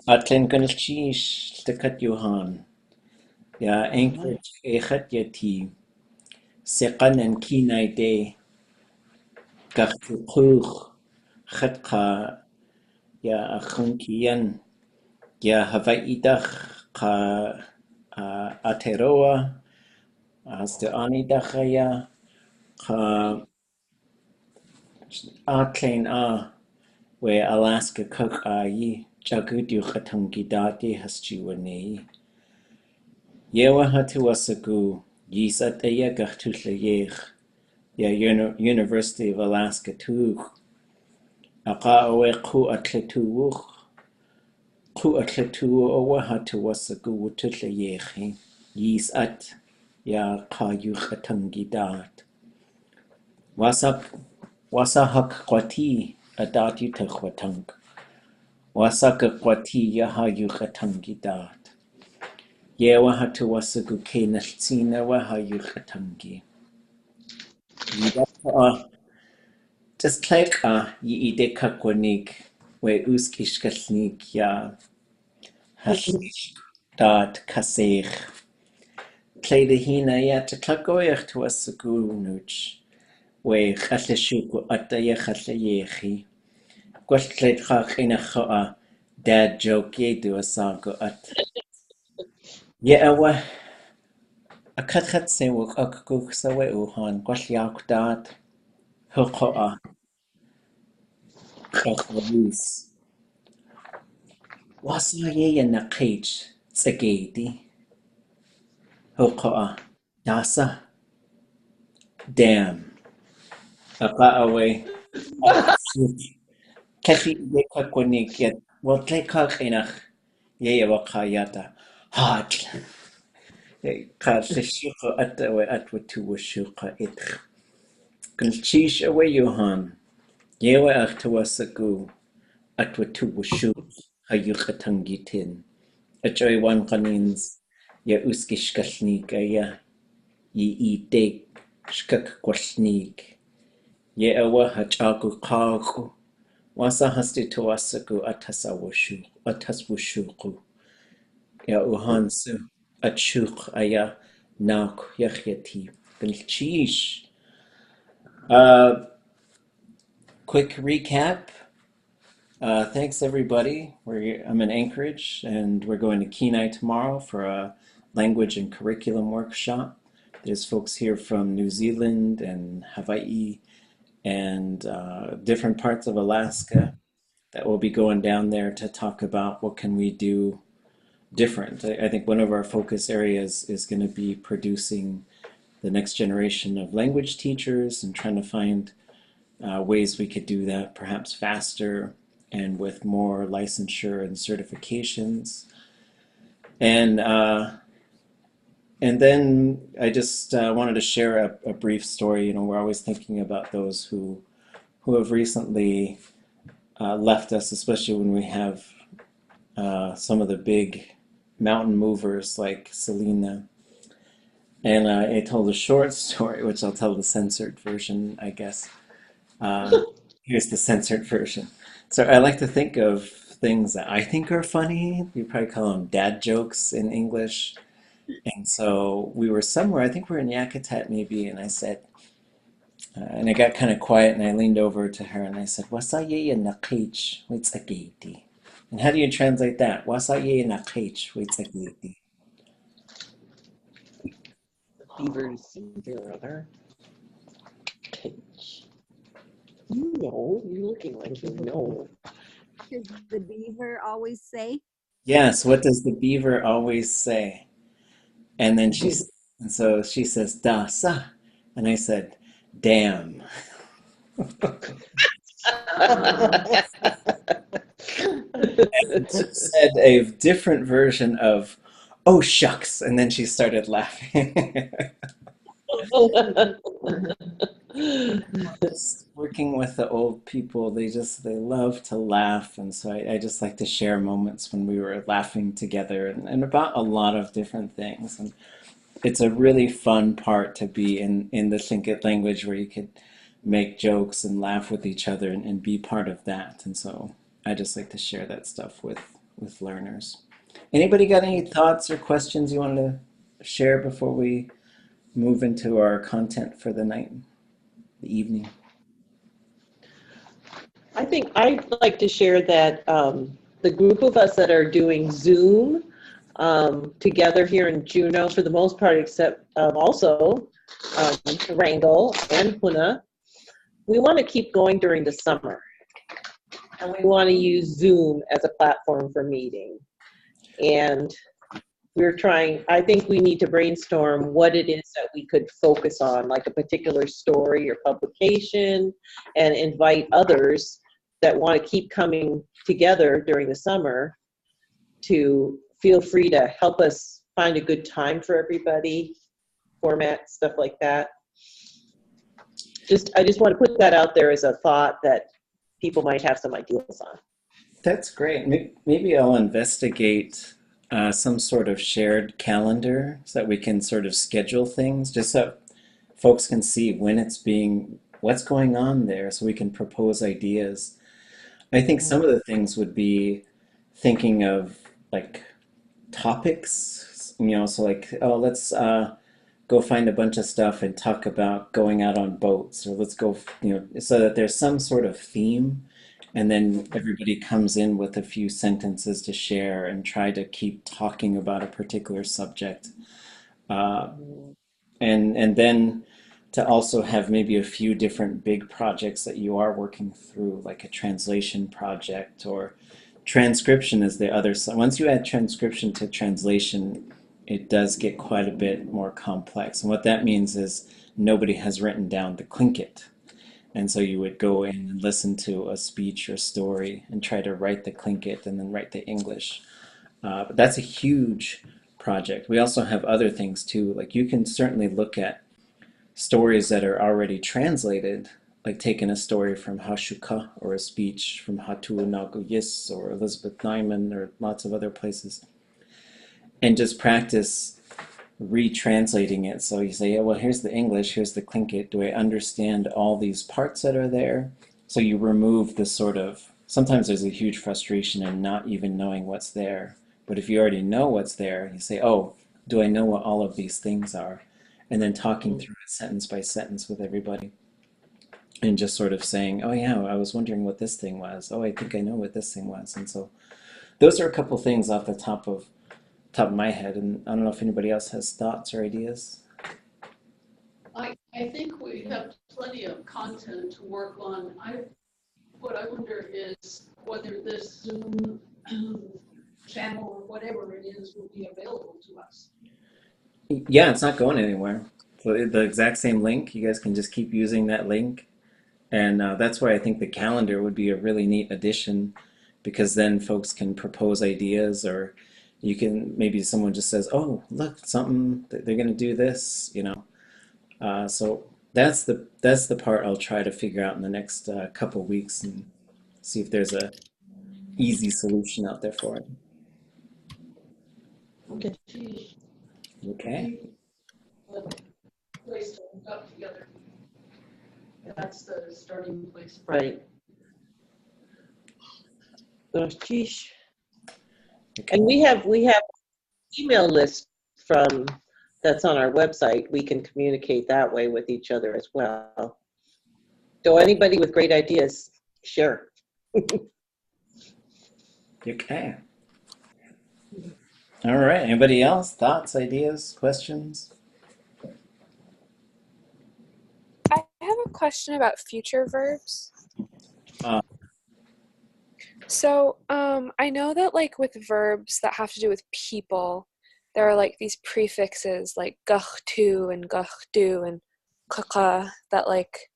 Atlen Gunchish, the Kat Johan. Ya Anchorage Echat Yati. Sekan and Kinai Day. Gachtukur. Khatka. Ya Achunkian. Ya Havaidach. Ka Ateroa. Hasta Anidachaya. Ka Atlen we Alaska Cook Ayi. Jagudu Khatungidati Haschiwanei. Yewa hatuasagu yisataya gachtuslayech ya University of Alaska tuch aqawe ku atletu owa hatuasagu wutuslayech yisat ya qayuch atangidat wasahak kwati adat yutakwatang wasak kwati ya hayuch atangidat Yewa hatuasagu kenaltsina wa hayuch atangi just like yi ide kakwanik we uskishkalnik ya haslish dot kasech play the hina ya tlakoyach to nuch we khalleshuku ataya khallayechi kwastleit khakina kha dad joke ye do asago at ye awa akhat se wuk akku sawe uhan kwasyak dot hoqa khakwalis wasa ye na cage tsagedi hoqa dasa dam aqa away kafi ye kakwanik yet well tlay kakhinach ye wakayata hot Qatlishuqa atawe atwatuwashuqa itch. Kulchish away Johan. Yewa achtawasagu atwatuwashu hayuqatangitin. Achoy wan qanins ya uskishkalnika ya yi itek shkak kwalnik. Ye awa hachaku qaku. Wasa hasti tawasagu ataswashuqu. Ya uhansu atshuk aya nak yachyati. Kulchish. Quick recap. Thanks everybody. I'm in Anchorage and we're going to Kenai tomorrow for a language and curriculum workshop. There's folks here from New Zealand and Hawaii and different parts of Alaska that will be going down there to talk about what can we do different. I think one of our focus areas is going to be producing the next generation of language teachers and trying to find ways we could do that perhaps faster and with more licensure and certifications. And then I just wanted to share a brief story. You know, we're always thinking about those who have recently left us, especially when we have some of the big mountain movers like Selena. And I told a short story, which I'll tell the censored version, I guess. Here's the censored version. So I like to think of things that I think are funny. You probably call them dad jokes in English. And so we were somewhere, I think we were in Yakutat maybe, and I said, and I got kind of quiet and I leaned over to her and I said, Wasaye nakich witsagiti. And how do you translate that? Wasaye nakich witsagiti. Beavers see their other cage. You know, you're looking like you know. Does the beaver always say? Yes, what does the beaver always say? And then and so she says, Dasa. And I said, damn. And she said a different version of, oh shucks. And then she started laughing. Just working with the old people, they love to laugh. And so I just like to share moments when we were laughing together and about a lot of different things. And it's a really fun part to be in the Tlingit language where you could make jokes and laugh with each other and be part of that. And so I just like to share that stuff with with learners. Anybody got any thoughts or questions you want to share before we move into our content for the night, the evening? I think I'd like to share that the group of us that are doing Zoom together here in Juneau, for the most part, except also Wrangell and Puna, we want to keep going during the summer. And we want to use Zoom as a platform for meeting. And I think we need to brainstorm what it is that we could focus on, like a particular story or publication, and invite others that want to keep coming together during the summer to feel free to help us find a good time for everybody, format, stuff like that. I just want to put that out there as a thought that people might have some ideas on. That's great. Maybe I'll investigate some sort of shared calendar so that we can sort of schedule things just so folks can see what's going on there so we can propose ideas. I think some of the things would be thinking of like topics, so like, oh, let's go find a bunch of stuff and talk about going out on boats, or let's go, so that there's some sort of theme, and then everybody comes in with a few sentences to share and try to keep talking about a particular subject. Uh, and then to also have maybe a few different big projects that you are working through, like a translation project, or transcription is the other side. Once you add transcription to translation, it does get quite a bit more complex. And what that means is nobody has written down the Tlingit. And so you would go in and listen to a speech or story and try to write the Tlingit and then write the English. But that's a huge project. We also have other things too. Like you can certainly look at stories that are already translated, like taking a story from Hashuka or a speech from Hatu Naguyis or Elizabeth Nyman or lots of other places, and just practice retranslating it. So you say, yeah, well, here's the English, here's the Tlingit. Do I understand all these parts that are there? So you remove the sort of, sometimes there's a huge frustration in not even knowing what's there. But if you already know what's there, you say, oh, do I know what all of these things are? And then talking through it sentence by sentence with everybody. And just sort of saying, oh yeah, I was wondering what this thing was. Oh, I think I know what this thing was. And so those are a couple things off the top of my head, and I don't know if anybody else has thoughts or ideas. I think we have plenty of content to work on. What I wonder is whether this Zoom channel or whatever it is will be available to us. Yeah, it's not going anywhere. So the exact same link, you guys can just keep using that link. And that's why I think the calendar would be a really neat addition, because then folks can propose ideas, or you can, maybe someone just says, oh, look, something, they're going to do this, So that's the part I'll try to figure out in the next couple weeks and see if there's a easy solution out there for it. Okay. Okay. A place to hook up together. That's the starting place. Right. So, geez. Okay. And we have email list that's on our website. We can communicate that way with each other as well. So anybody with great ideas, share. Okay. All right. Anybody else? Thoughts, ideas, questions? I have a question about future verbs. Uh, So, I know that like with verbs that have to do with people, there are like these prefixes like gachtu and gachdu and kaka that like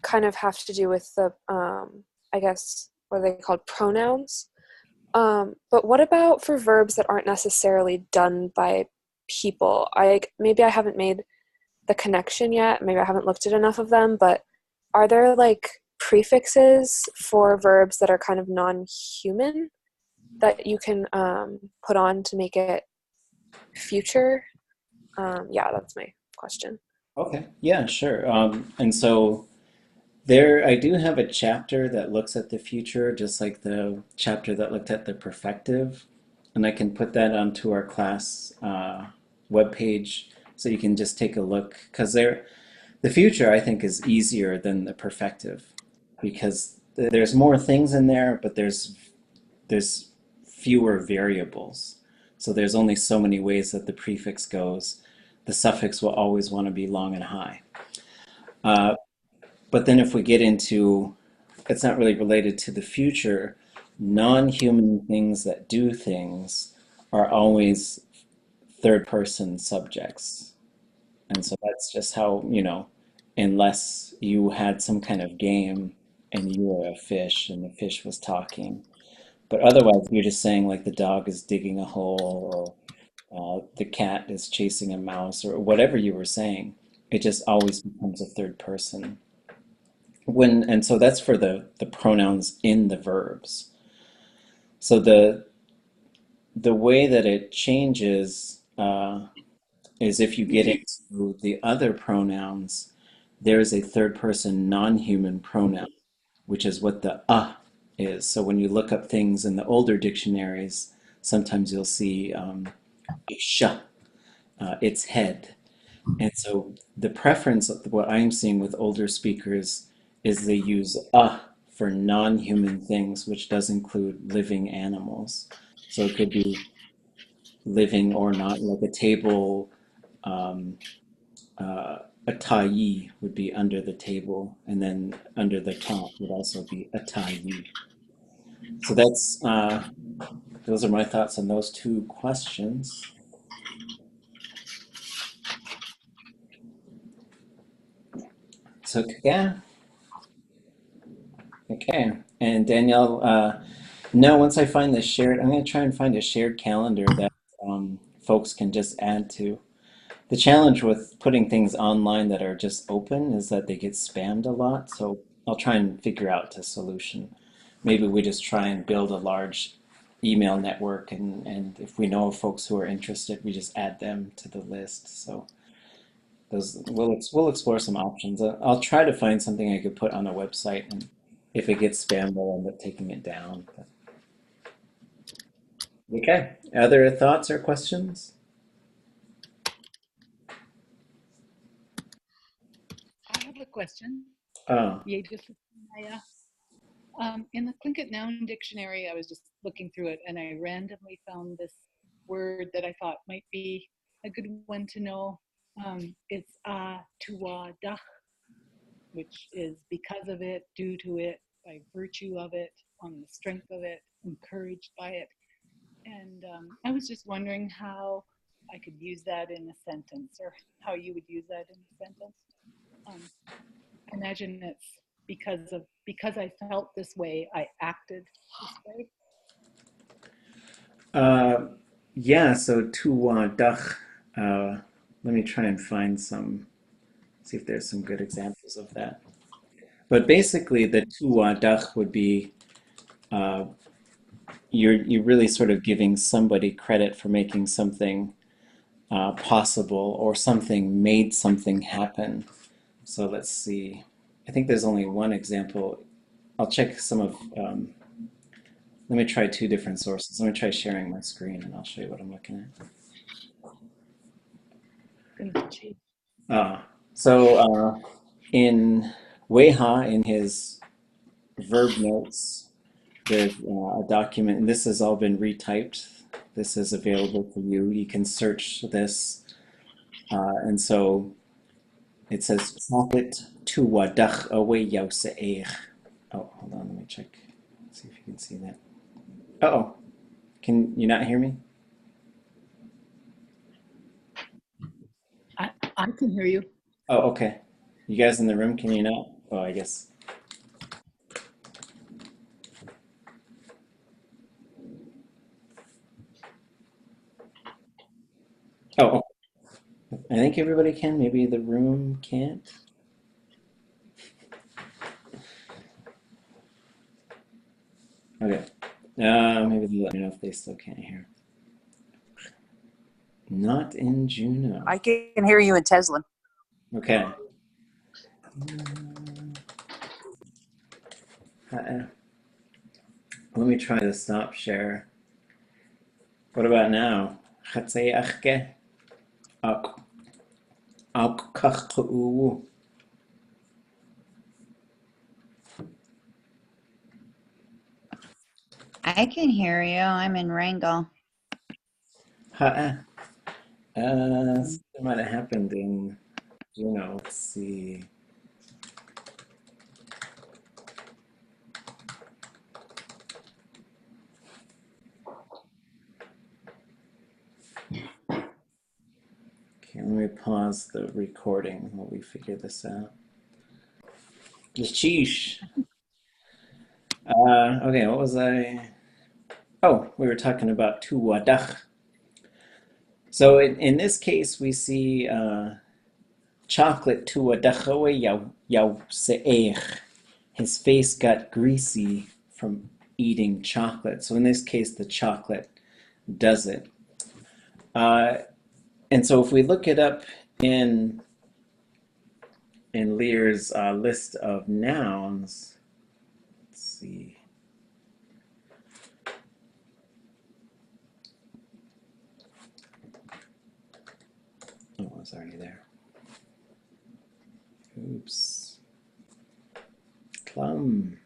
kind of have to do with the I guess what are they called, pronouns. But what about for verbs that aren't necessarily done by people? Maybe I haven't made the connection yet. Maybe I haven't looked at enough of them, but are there like prefixes for verbs that are kind of non-human that you can put on to make it future? Yeah, that's my question. okay. Yeah, sure. And so There, I do have a chapter that looks at the future, just like the chapter that looked at the perfective, and I can put that onto our class webpage so you can just take a look. Because the future, I think, is easier than the perfective because there's more things in there, but there's fewer variables. So there's only so many ways that the prefix goes. The suffix will always want to be long and high. Uh, but then if we get into, it's not really related to the future, non-human things that do things are always third person subjects. And so that's just how, unless you had some kind of game and you were a fish and the fish was talking. But otherwise, you're just saying like the dog is digging a hole or the cat is chasing a mouse or whatever you were saying. It just always becomes a third person. And so that's for the pronouns in the verbs. So the way that it changes is if you get into the other pronouns, there is a third person non-human pronoun, which is what the is. So when you look up things in the older dictionaries, sometimes you'll see isha, its head. And so the preference, what I'm seeing with older speakers, is they use for non-human things, which does include living animals. So it could be living or not, like a table, um, a tayi would be under the table, and then under the top would also be a tayi. So those are my thoughts on those two questions. So yeah, okay. And Danielle, no, once I find the shared, I'm going to try and find a shared calendar that folks can just add to. The challenge with putting things online that are just open is that they get spammed a lot. So I'll try and figure out a solution. Maybe we just try and build a large email network, and if we know of folks who are interested, we just add them to the list. So we'll explore some options. I'll try to find something I could put on a website, and if it gets spammed, we'll end up taking it down. But, okay. Other thoughts or questions? I have a question. Oh, In the Tlingit Noun Dictionary, I was just looking through it and I randomly found this word that I thought might be a good one to know. It's tuwadah, which is because of it, due to it, by virtue of it, on the strength of it, encouraged by it. And I was just wondering how I could use that in a sentence, or how you would use that in a sentence. I imagine it's because I felt this way, I acted this way. yeah, so tuwadach. Let me try and find see if there's some good examples of that. But basically, the tuwadach would be uh, you're really sort of giving somebody credit for making something possible or something made something happen. So let's see. I think there's only one example. I'll check some of. Let me try two different sources. Let me try sharing my screen, and I'll show you what I'm looking at. So in Weha, in his verb notes, there's a document, and this has all been retyped. This is available for you. You can search this. And so it says, Prophet tu wadach away yause'er. Oh, hold on, let me check. See if you can see that. Uh-oh. Can you not hear me? I can hear you. Oh, okay. You guys in the room, can you not? Oh, I guess. Oh, I think everybody can. Maybe the room can't. Okay. Maybe they'll let me know if they still can't hear. Not in Juno. I can hear you in Teslin. Okay. Let me try to stop share. What about now? I can hear you. I'm in Wrangell. Something might have happened in, let's see. Okay, let me pause the recording while we figure this out. Sheesh. Okay, what was I? Oh, we were talking about tuwadach. So in this case, we see chocolate tuwadach yaw se'ech. His face got greasy from eating chocolate. So in this case, the chocolate does it. And so if we look it up in Lear's list of nouns, let's see. Oh, it was already there. Oops. Plum.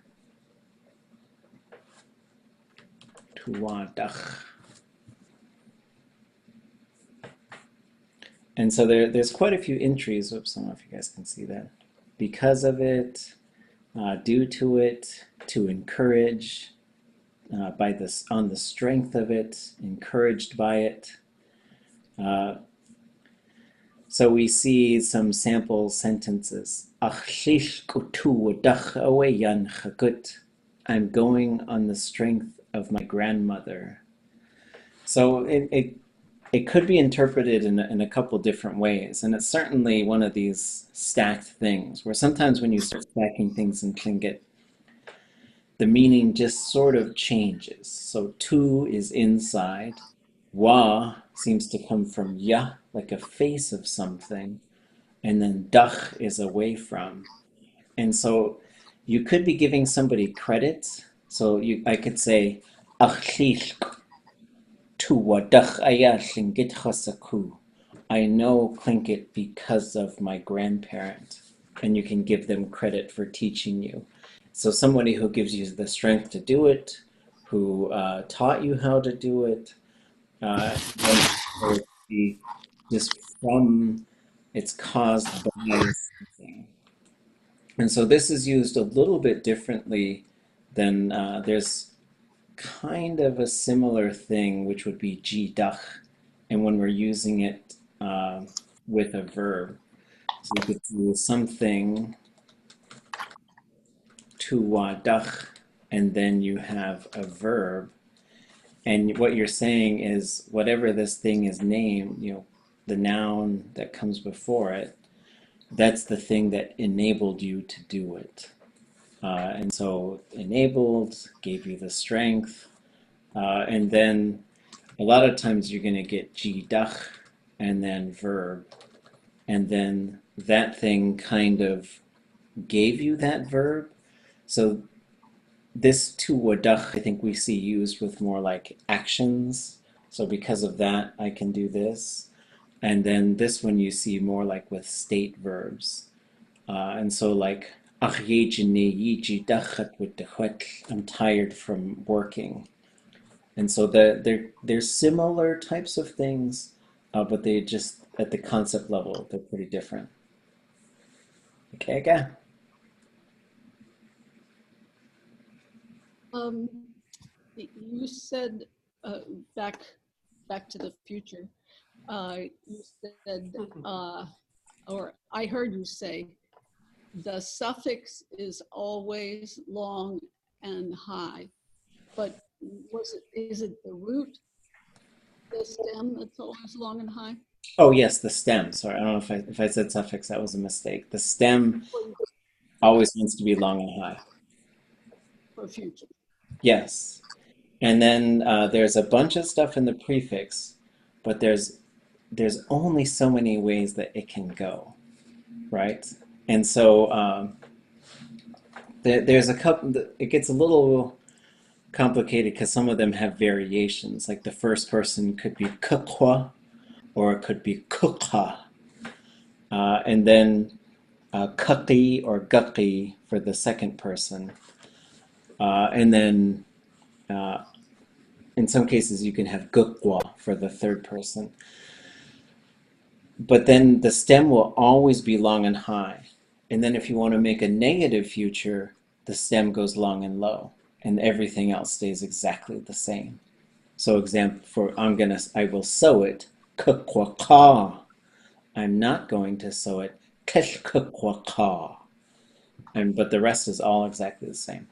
Tuwadach. And so there's quite a few entries. Oops, I don't know if you guys can see that. Because of it, due to it, to encourage, by this, on the strength of it, encouraged by it. So we see some sample sentences. I'm going on the strength of my grandmother. So it could be interpreted in a couple different ways, and it's certainly one of these stacked things where sometimes when you start stacking things in Tlingit, the meaning just sort of changes. So tu is inside, wa seems to come from ya, like a face of something, and then dach is away from. And so you could be giving somebody credit. So I could say, I know Tlingit because of my grandparent, and you can give them credit for teaching you. So somebody who gives you the strength to do it, who taught you how to do it, just from, it's caused by something. And so this is used a little bit differently than there's kind of a similar thing, which would be jidach, and when we're using it with a verb. So you could do something to wadach, and then you have a verb, and what you're saying is whatever this thing is named, the noun that comes before it, that's the thing that enabled you to do it. And so enabled gave you the strength, and then a lot of times you're going to get jidach and then verb, and then that thing kind of gave you that verb. So this tuwadach, I think we see used with more like actions. So because of that, I can do this. And then this one you see more like with state verbs. And so like, I'm tired from working. And so they're similar types of things, but they just, at the concept level, they're pretty different. Okay, again. You said back to the future. You said, or I heard you say, the suffix is always long and high, but is it the root, the stem that's always long and high? Oh yes, the stem. Sorry, I don't know if I said suffix. That was a mistake. The stem always needs to be long and high. For future. Yes, and then there's a bunch of stuff in the prefix, but there's only so many ways that it can go, right? And so There's a couple, it gets a little complicated because some of them have variations. Like the first person could be kukwa or it could be kukha. And then kuki or guki for the second person. And then in some cases you can have gukwa for the third person. But then the stem will always be long and high. And then if you want to make a negative future, the stem goes long and low, and everything else stays exactly the same. So example for I will sew it, kukwaka. I'm not going to sew it, keshkukwaka. But the rest is all exactly the same.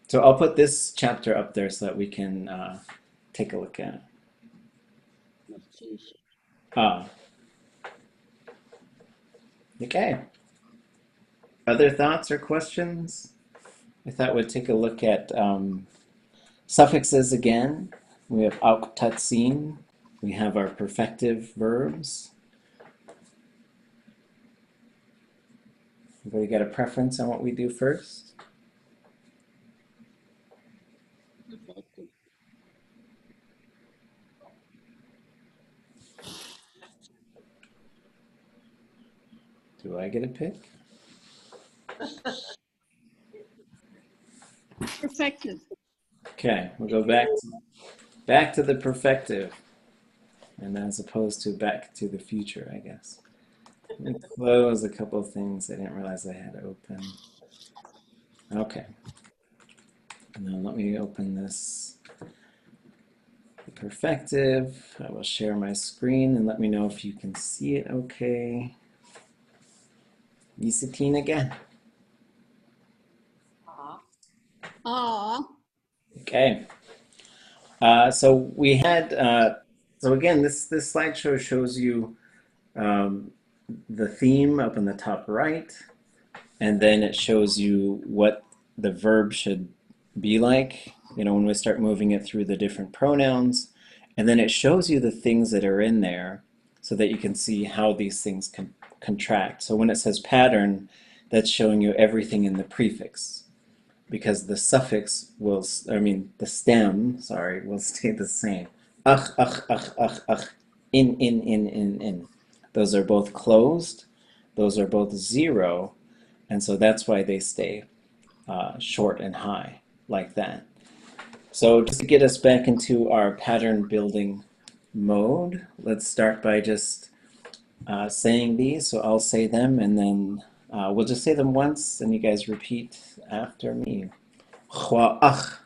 So I'll put this chapter up there so that we can take a look at it. Okay. Other thoughts or questions? I thought we'd take a look at suffixes again. We have auktatsin. We have our perfective verbs. Everybody got a preference on what we do first? Do I get a pick? Perfective. Okay, we'll go back to the perfective, and as opposed to back to the future, I guess. Let me close a couple of things I didn't realize I had open. Okay. And then let me open this perfective. I will share my screen and let me know if you can see it okay. Yisatine again. Okay. So we had, so again, this slideshow shows you the theme up in the top right, and then it shows you what the verb should be like, when we start moving it through the different pronouns, and then it shows you the things that are in there so that you can see how these things can contract. So when it says pattern, that's showing you everything in the prefix, because the suffix will, the stem, will stay the same. Ach, ach, ach, ach, ach, in. Those are both closed, those are both zero, and so that's why they stay short and high like that. So just to get us back into our pattern building mode, let's start by just saying these. So I'll say them and then we'll just say them once and you guys repeat after me. Chwa'ach.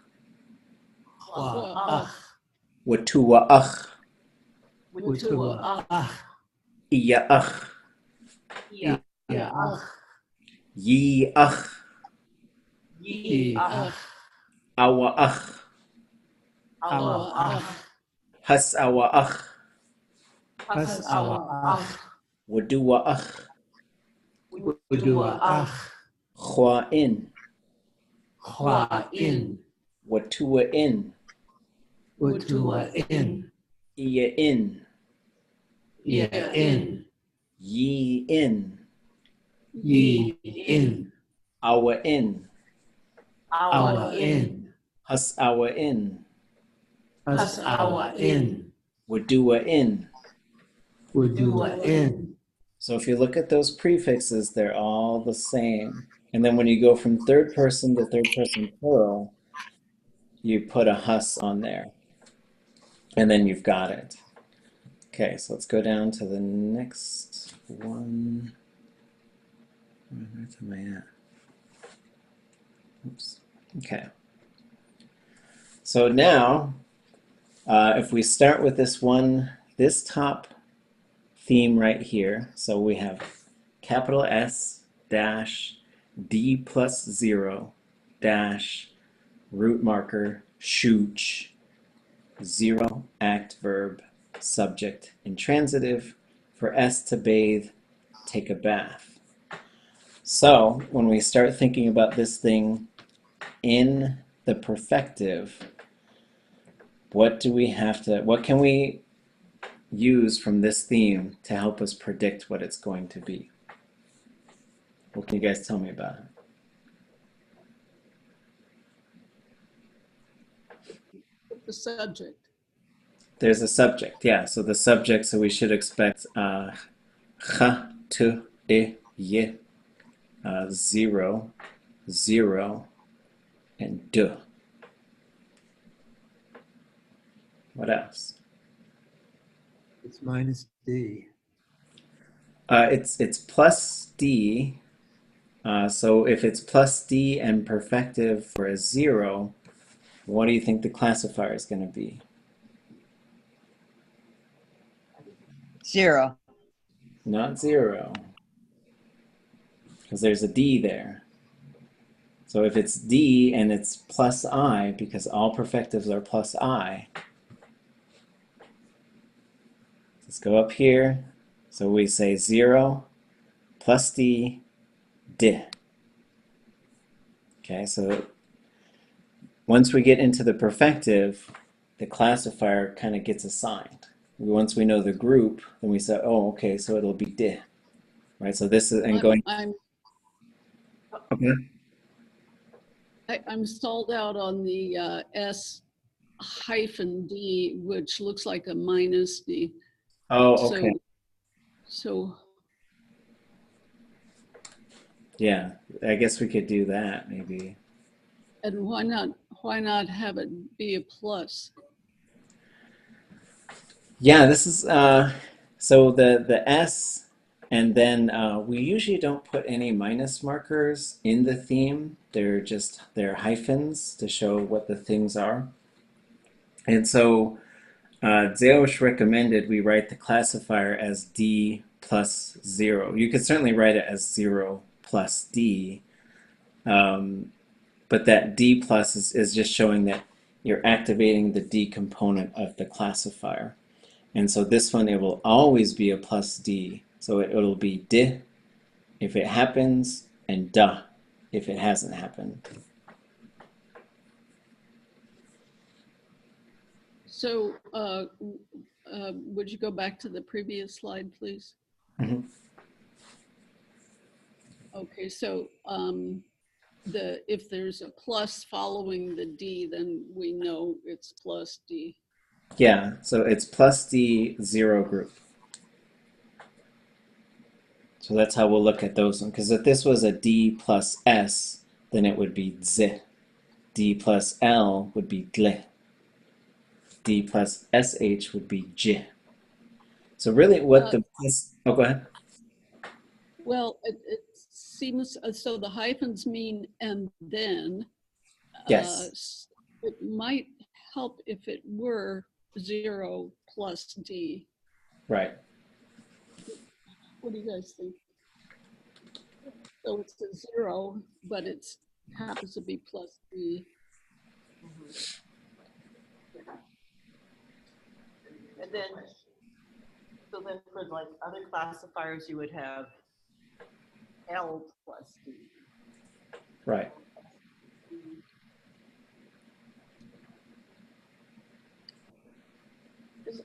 Watuwa'ach. Iya'ach. Yi'ach. Awa'ach. Has'awa'ach. Waduwa'ach. Chwa'in. Watuwa'in. Iya'in. Yi'in. Awa'in. Has'awa'in. Waduwa'in. So if you look at those prefixes, they're all the same. And then when you go from third person to third person plural, you put a hus on there. And then you've got it. Okay, so let's go down to the next one. Where am I at? Oops. Okay. So now, if we start with this top theme right here, so we have capital S dash D plus 0 dash root marker shooch 0 act verb subject intransitive for S to bathe, take a bath. So when we start thinking about this thing in the perfective, what can we use from this theme to help us predict what it's going to be? What can you guys tell me about it? The subject. There's a subject, yeah. So the subject, so we should expect cha, tu, I, ye, zero, zero, and du. What else? It's minus D. It's plus D. So if it's plus D and perfective for a zero, what do you think the classifier is going to be? 0. Not zero, because there's a D there. So if it's D and it's plus I, because all perfectives are plus I, let's go up here. So we say 0 plus D, D. Okay, so once we get into the perfective, the classifier kind of gets assigned. Once we know the group, then we say, oh, okay, so it'll be D. Right, so this is, and going, okay. I'm stalled out on the S hyphen D, which looks like a minus D. Oh, okay. So Yeah, I guess we could do that maybe. and why not have it be a plus? Yeah, this is so the S, and then we usually don't put any minus markers in the theme. They're hyphens to show what the things are. And so Zeosh recommended we write the classifier as D plus 0. You could certainly write it as 0 plus D, but that D plus is just showing that you're activating the D component of the classifier. And so this one, it will always be a plus D. So it'll be D if it happens, and da if it hasn't happened. So would you go back to the previous slide, please? Mm-hmm. Okay, so if there's a plus following the D, then we know it's plus D. Yeah, so it's plus D 0 group. So that's how we'll look at those ones. Because if this was a D plus S, then it would be Z. D plus L would be DLE. D plus SH would be J. So really what the plus, oh, go ahead. Well, it seems, so the hyphens mean and then. Yes. It might help if it were 0 plus D. Right. What do you guys think? So it's a 0, but it happens to be plus D. And then, so then for like other classifiers, you would have L plus D. Right.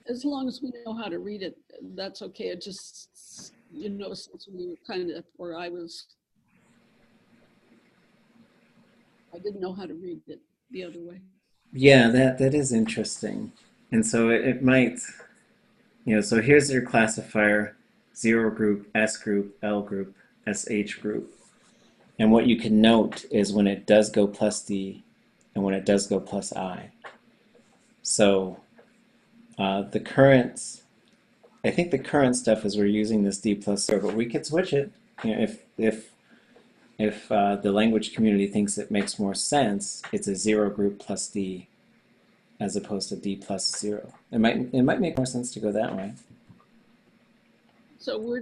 As long as we know how to read it, that's okay. It just, you know, since we were kind of, or I didn't know how to read it the other way. Yeah, that is interesting. And so it might, so here's your classifier, 0 group, S group, L group, SH group. And what you can note is when it does go plus D and when it does go plus I. So the current, I think the current stuff is we're using this D plus 0, but we could switch it. If the language community thinks it makes more sense, it's a 0 group plus D as opposed to D plus 0. It might make more sense to go that way. So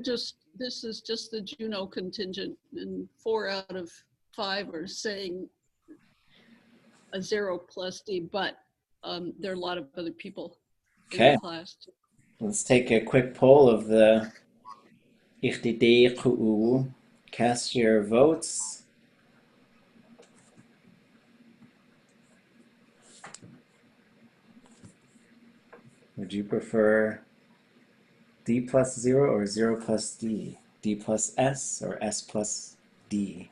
this is just the Juno contingent, and 4 out of 5 are saying a 0 plus D, but there are a lot of other people in the class too. Let's take a quick poll of the IFTD. Cast your votes. Would you prefer D plus 0 or 0 plus D? D plus S or S plus D.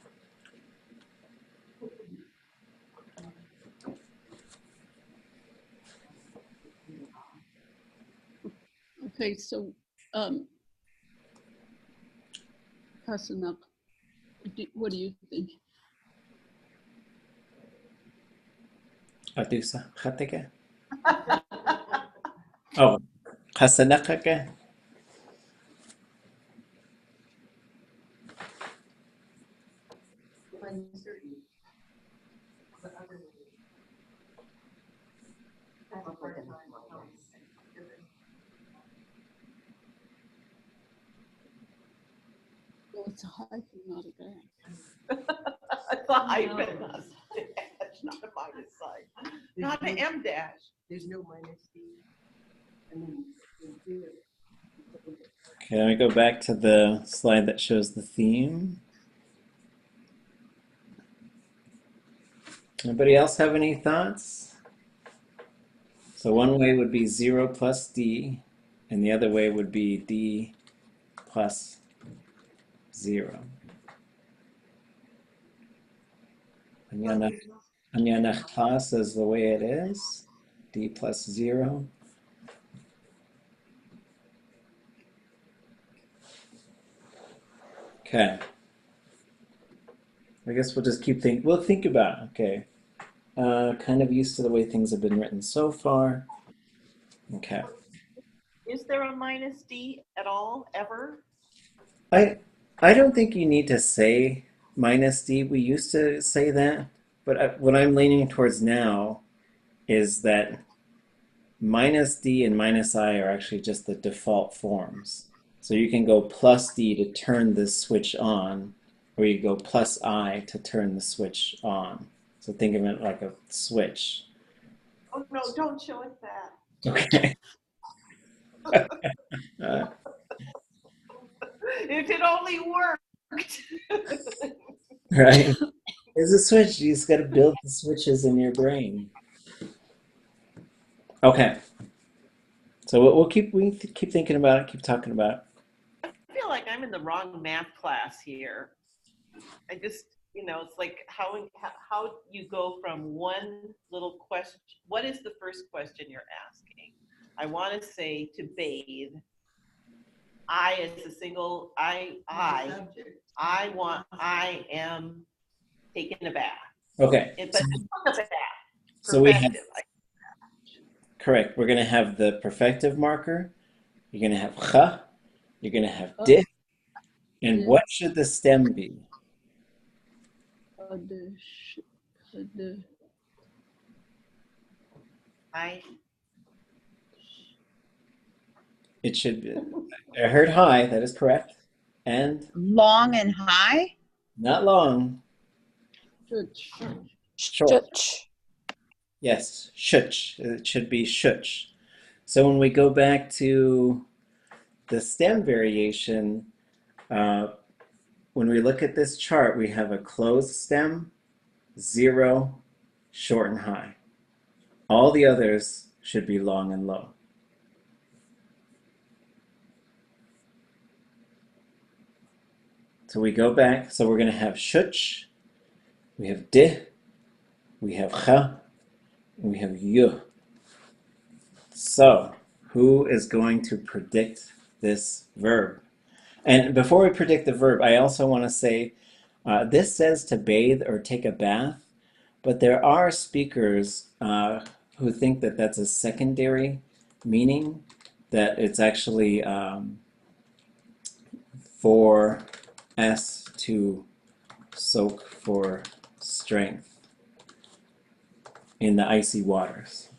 Okay, so, Pasanak, what do you think? Adusa khateke. Oh, hasanakake. Well, it's a hyphen, not a dash. It's a hyphen, not a dash, not a minus sign, not an M dash. There's no minus D. I mean, do it. Okay, let me go back to the slide that shows the theme. Anybody else have any thoughts? So one way would be 0 plus D, and the other way would be D plus 0. Anyanachtas is the way it is. D plus 0. Okay. I guess we'll just keep thinking. We'll think about it. Okay. Kind of used to the way things have been written so far. Okay. Is there a minus D at all, ever? I don't think you need to say minus D. We used to say that, but what I'm leaning towards now is that minus D and minus I are actually just the default forms. So you can go plus D to turn this switch on, or you go plus I to turn the switch on. So think of it like a switch. Oh no, don't show it that. Okay. If it only worked. Right? There's a switch. You just got to build the switches in your brain. Okay. So we keep thinking about it, keep talking about it. I feel like I'm in the wrong math class here. I just, it's like how you go from one little question. What is the first question you're asking? I want to say to bathe. I is a single, I am taking a bath. Okay. But a bath. So we have, Perfective. correct. We're going to have the perfective marker. You're going to have cha. You're going to have di. And what should the stem be? It should be. I heard high. That is correct. And Long and high? not long. Short. Shuch. Yes, shuch. It should be shuch. So when we go back to the stem variation, when we look at this chart, we have a closed stem, 0, short and high. All the others should be long and low. So we go back. So we're going to have shuch, we have di, we have cha, and we have yu. So who is going to predict this verb? And before we predict the verb, I also want to say this says to bathe or take a bath, but there are speakers who think that that's a secondary meaning, that it's actually for S to soak for strength in the icy waters.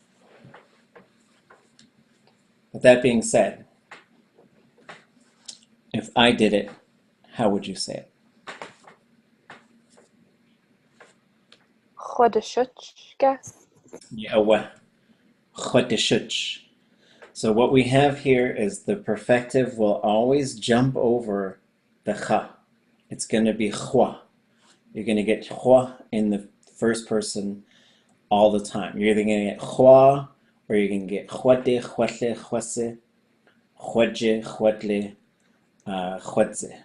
But that being said, if I did it, how would you say it? Chwadashuch, guess. Yeah, so what we have here is the perfective will always jump over the cha. It's going to be chwa. You're going to get chwa in the first person all the time. You're either going to get chwa or you're going to get chwate, chwatle, chwase, chwadje, chwadle, chwadze.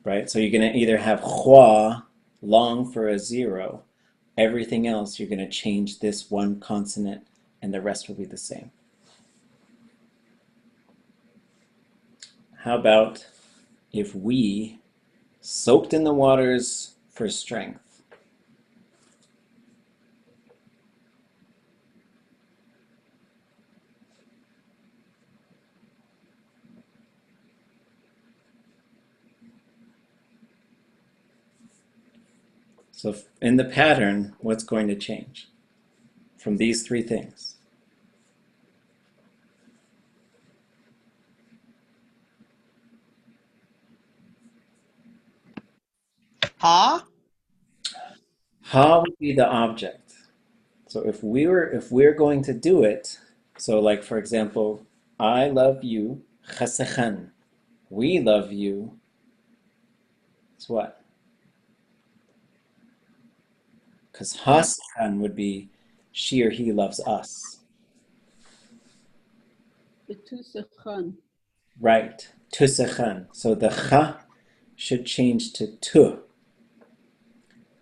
right? So you're going to either have hua, long for a zero. Everything else, you're going to change this one consonant, and the rest will be the same. How about if we soaked in the waters for strength? So in the pattern, what's going to change from these three things? Ha? Ha would be the object. So if we're going to do it, so like for example, I love you, khasakhan. We love you. It's what? Because hasakhan would be she or he loves us. Right. Tusakhan. So the kha should change to tu.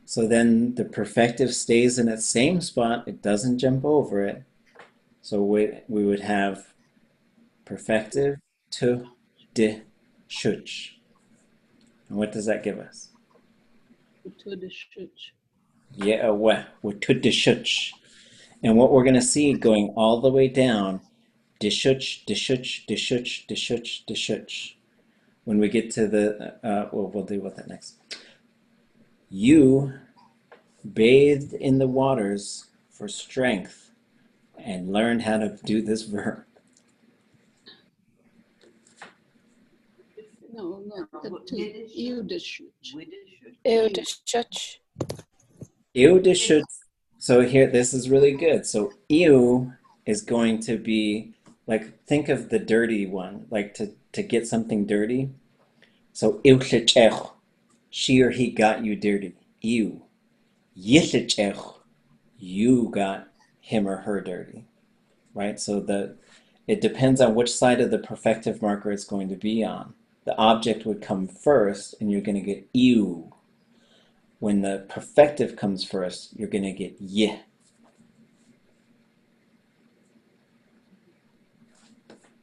So then the perfective stays in its same spot. It doesn't jump over it. So we would have perfective tu de shuch. And what does that give us? Yeah, to de shuch. And what we're going to see going all the way down, de shuch, de shuch, de shuch, de shuch, de shuch. When we get to the, we'll deal with that next. You bathed in the waters for strength and learned how to do this verb. No. Ew de shuch. So here, this is really good. So ew is going to be like, think of the dirty one, like to get something dirty. So ew shechech, she or he got you dirty. Ew. Yishechech, you got him or her dirty. Right? So it depends on which side of the perfective marker it's going to be on. The object would come first, and you're going to get ew. When the perfective comes first, you're going to get ye.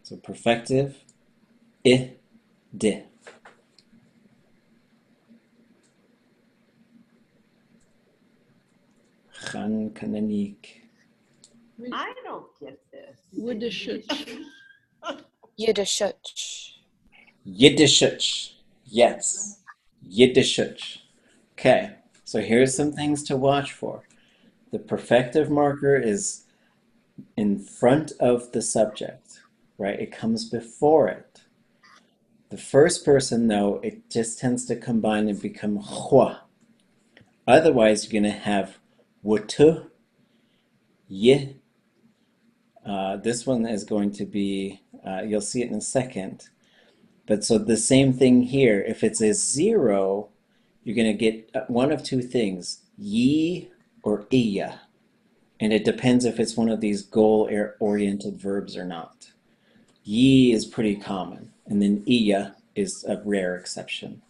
So perfective, I, de. Chan kananik. I don't get this. Yiddishutch. Yiddishutch. Yes. Yiddishutch. Okay, so here's some things to watch for. The perfective marker is in front of the subject, right? It comes before it. The first person, though, it just tends to combine and become hua. Otherwise, you're going to have wutu, ye. This one is going to be, you'll see it in a second. But so the same thing here. If it's a zero, you're going to get one of two things, ye or iya. And it depends if it's one of these goal-oriented verbs or not. Ye is pretty common, and then iya is a rare exception.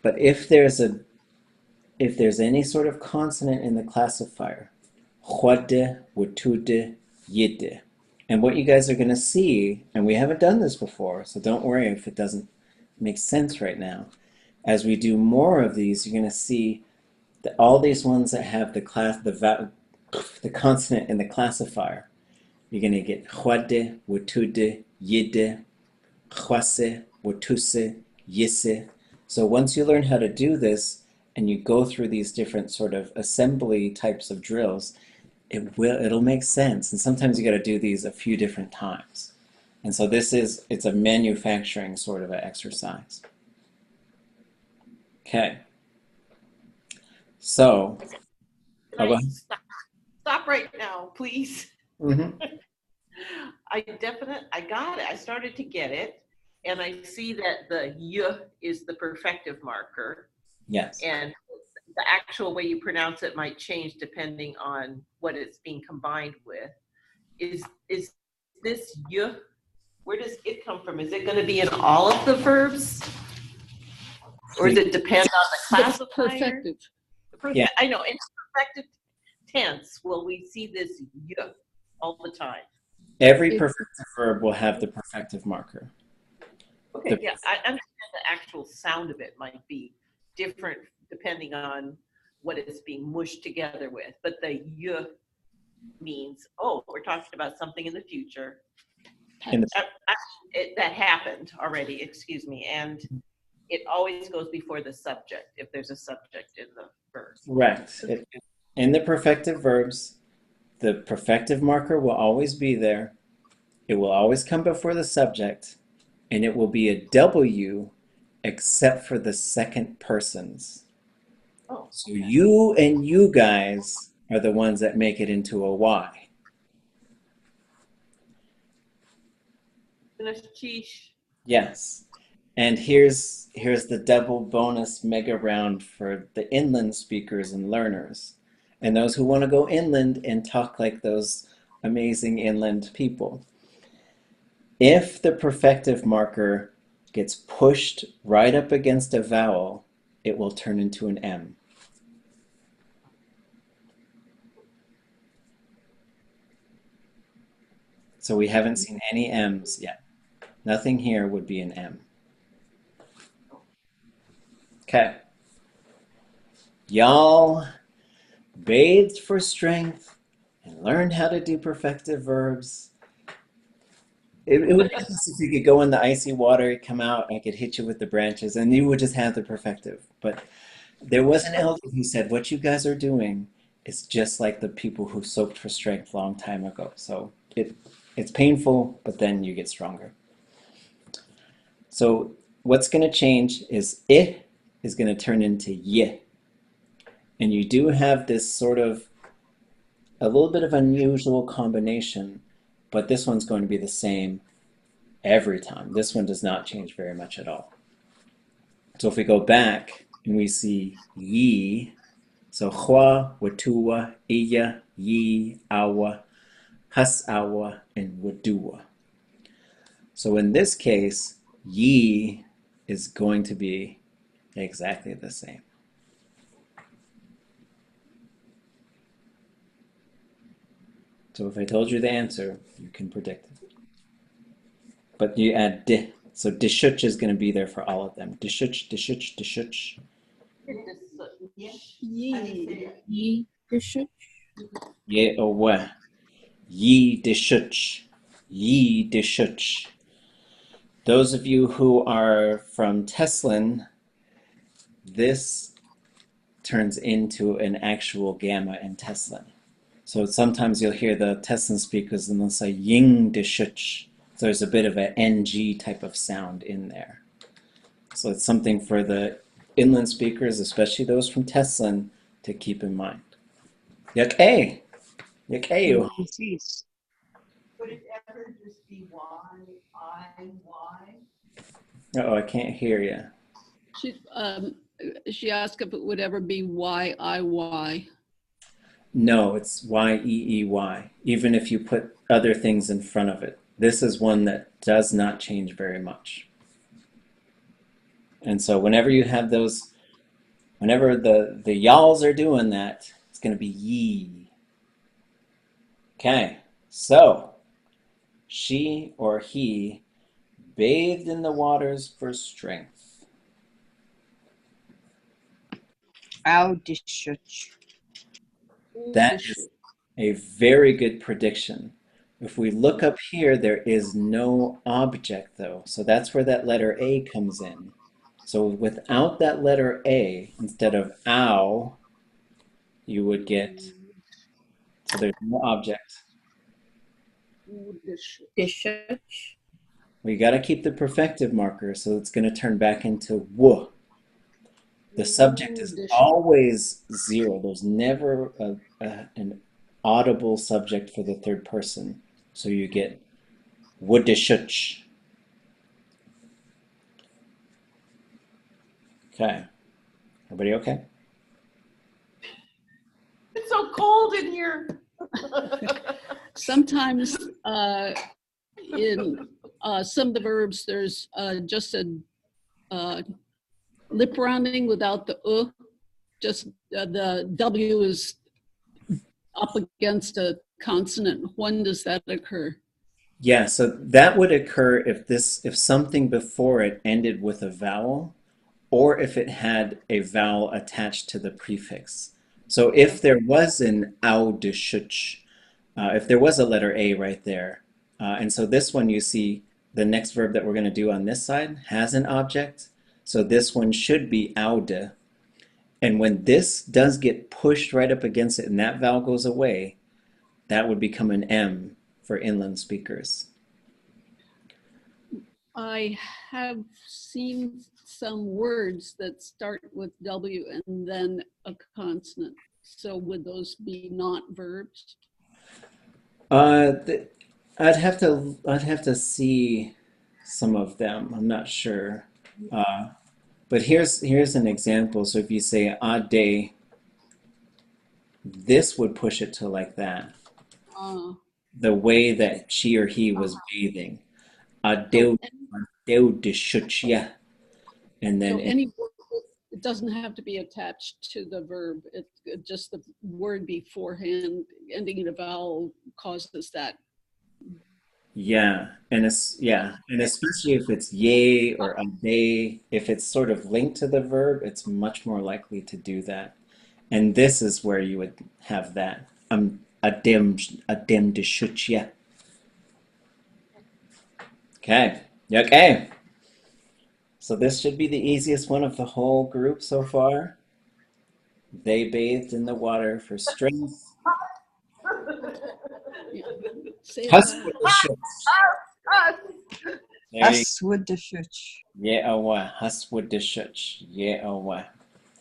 But if there's any sort of consonant in the classifier, huade, wutude, yide. And what you guys are going to see, and we haven't done this before, so don't worry if it doesn't make sense right now. As we do more of these, you're going to see that all these ones that have the consonant in the classifier, you're going to get huade, wutude, yide, huase, wutuse, yise. So once you learn how to do this, and you go through these different sort of assembly types of drills, it'll make sense. And sometimes you got to do these a few different times. And so it's a manufacturing sort of an exercise. Okay. So, Stop right now, please. Mm-hmm. I got it. I started to get it. And I see that the y is the perfective marker. Yes. And the actual way you pronounce it might change depending on what it's being combined with. Is this y? Where does it come from? Is it going to be in all of the verbs? Or does it depend on the The classifier? perfective. Yeah. I know, in perfective tense, will we see this y all the time? Every It- perfective verb will have the perfective marker. Okay, yeah, I understand the actual sound of it might be different depending on what it's being mushed together with, but the y means, oh, we're talking about something in the future. In the, That happened already, excuse me, and it always goes before the subject if there's a subject in the verb. correct. In the perfective verbs, the perfective marker will always be there. It will always come before the subject, and it will be a W except for the second persons. Oh, So you and you guys are the ones that make it into a Y. Yes. And here's the double bonus mega round for the inland speakers and learners, and those who want to go inland and talk like those amazing inland people. If the perfective marker gets pushed right up against a vowel, it will turn into an M. So we haven't seen any M's yet. Nothing here would be an M. Okay. Y'all bathed for strength and learned how to do perfective verbs. It would be nice if you could go in the icy water, come out, and I could hit you with the branches, and you would just have the perfective. But there was an elder who said, what you guys are doing is just like the people who soaked for strength a long time ago. So it's painful, but then you get stronger. So what's going to change is I is going to turn into Y. And you do have this sort of a little bit of unusual combination, but this one's going to be the same every time. This one does not change very much at all. So if we go back and we see Yi, so Hua, Watua, Iya, Yi, Awa, Has Awa, and Wadua. So in this case, Yi is going to be exactly the same. So if I told you the answer, you can predict it. But you add di. So dishuch is going to be there for all of them. Dishuch, dishuch, dishuch. Ye. Ye owe. Ye dishuch. Ye dishuch. Those of you who are from Teslin, this turns into an actual gamma in Teslin. So sometimes you'll hear the Teslin speakers and they'll say ying dishuch. So there's a bit of an NG type of sound in there. So it's something for the inland speakers, especially those from Teslin, to keep in mind. Yakay. Yakayu. Would it ever just be Y-I-Y? Uh-oh, I can't hear you. She asked if it would ever be Y-I-Y. No, it's Y-E-E-Y, even if you put other things in front of it. This is one that does not change very much. And so whenever you have those, whenever the y'alls are doing that, it's going to be ye. Okay, so she or he bathed in the waters for strength. That is a very good prediction. If we look up here, there is no object though. So that's where that letter A comes in. So without that letter A, instead of ow, you would get, so there's no object. We got to keep the perfective marker, so it's going to turn back into w. The subject is always zero. There's never an audible subject for the third person. So you get woodishuch. Okay. Everybody okay? It's so cold in here. Sometimes in some of the verbs, there's just a lip rounding without the just the W is up against a consonant. When does that occur? Yeah, so that would occur if something before it ended with a vowel, or if it had a vowel attached to the prefix. So if there was an oude shuch, if there was a letter A right there, and so this one you see the next verb that we're going to do on this side has an object, so this one should be oude. And when this does get pushed right up against it and that vowel goes away, that would become an M for inland speakers. I have seen some words that start with W and then a consonant. So would those be not verbs? I'd have to see some of them. I'm not sure. But here's an example. So if you say a day, this would push it to like that. The way that she or he was bathing. And then it doesn't have to be attached to the verb. It just the word beforehand ending in a vowel causes that. Yeah, and especially if it's ye or a day, if it's sort of linked to the verb, it's much more likely to do that. And this is where you would have that. Adem de shuchya. Okay. Okay. So this should be the easiest one of the whole group so far. They bathed in the water for strength.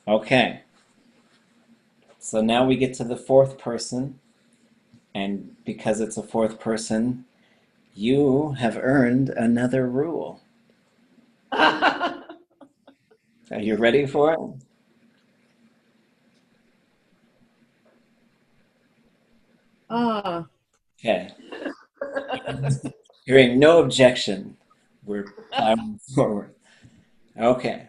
Okay. So now we get to the fourth person. And because it's a fourth person, you have earned another rule. Are you ready for it? Okay. Hearing no objection, we're plowing forward. Okay.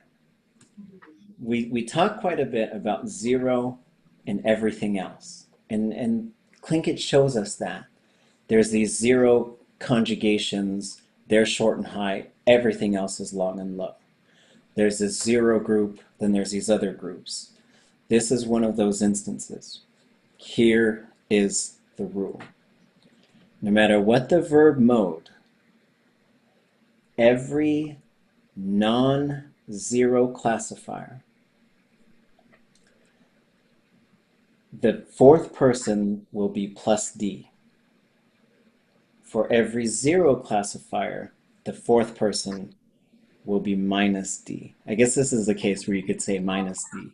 We talk quite a bit about zero and everything else. And Tlingit shows us that. There's these zero conjugations, they're short and high, everything else is long and low. There's this zero group, then there's these other groups. This is one of those instances. Here is the rule. No matter what the verb mode, every non-zero classifier, the fourth person will be plus D. For every zero classifier, the fourth person will be minus D. I guess this is the case where you could say minus D.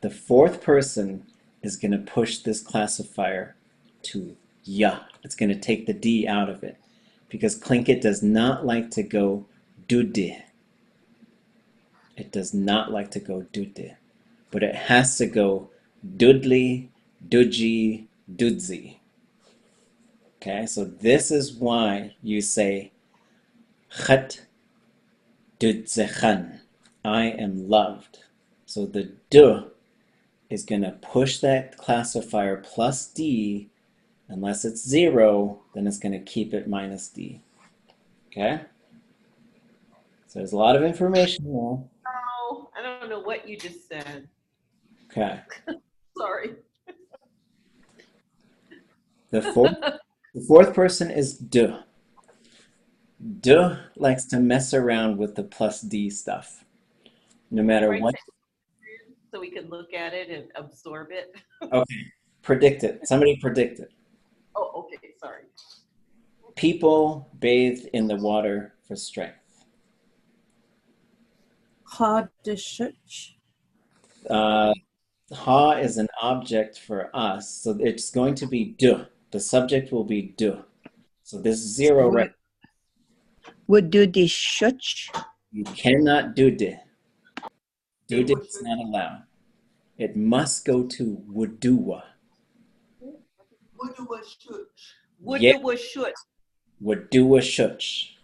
The fourth person is going to push this classifier to ya. It's going to take the D out of it because Tlingit does not like to go dude. It does not like to go dude, but it has to go dudley, dudgy, dudzy. Okay, so this is why you say Chat dudzechan. I am loved. So the du is going to push that classifier plus D. Unless it's zero, then it's going to keep it minus D. Okay? So there's a lot of information there. Oh, I don't know what you just said. Okay. Sorry. The fourth person is du. Du likes to mess around with the plus D stuff. No matter what. So we can look at it and absorb it. Okay. Predict it. Somebody predict it. Oh, okay. Sorry. People bathed in the water for strength. Ha de shuch. Ha is an object for us, so it's going to be du. The subject will be du. So this zero right. Would do the shuch. You cannot do de. Do de is not allowed. It must go to wuduwa. Wuduwa shuch. Wuduwa shuch. Wuduwa shuch.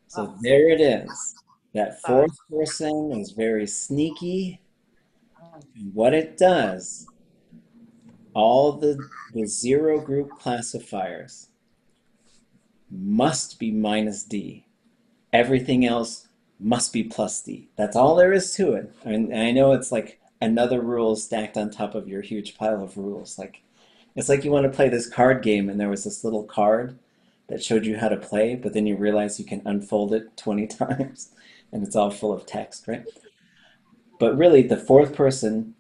So there it is. That fourth person is very sneaky. And what it does, all the zero group classifiers must be minus D. Everything else must be plus D. That's all there is to it. I mean, I know it's like another rule stacked on top of your huge pile of rules. Like, it's like you want to play this card game and there was this little card that showed you how to play, but then you realize you can unfold it 20 times and it's all full of text, right? But really, the fourth person,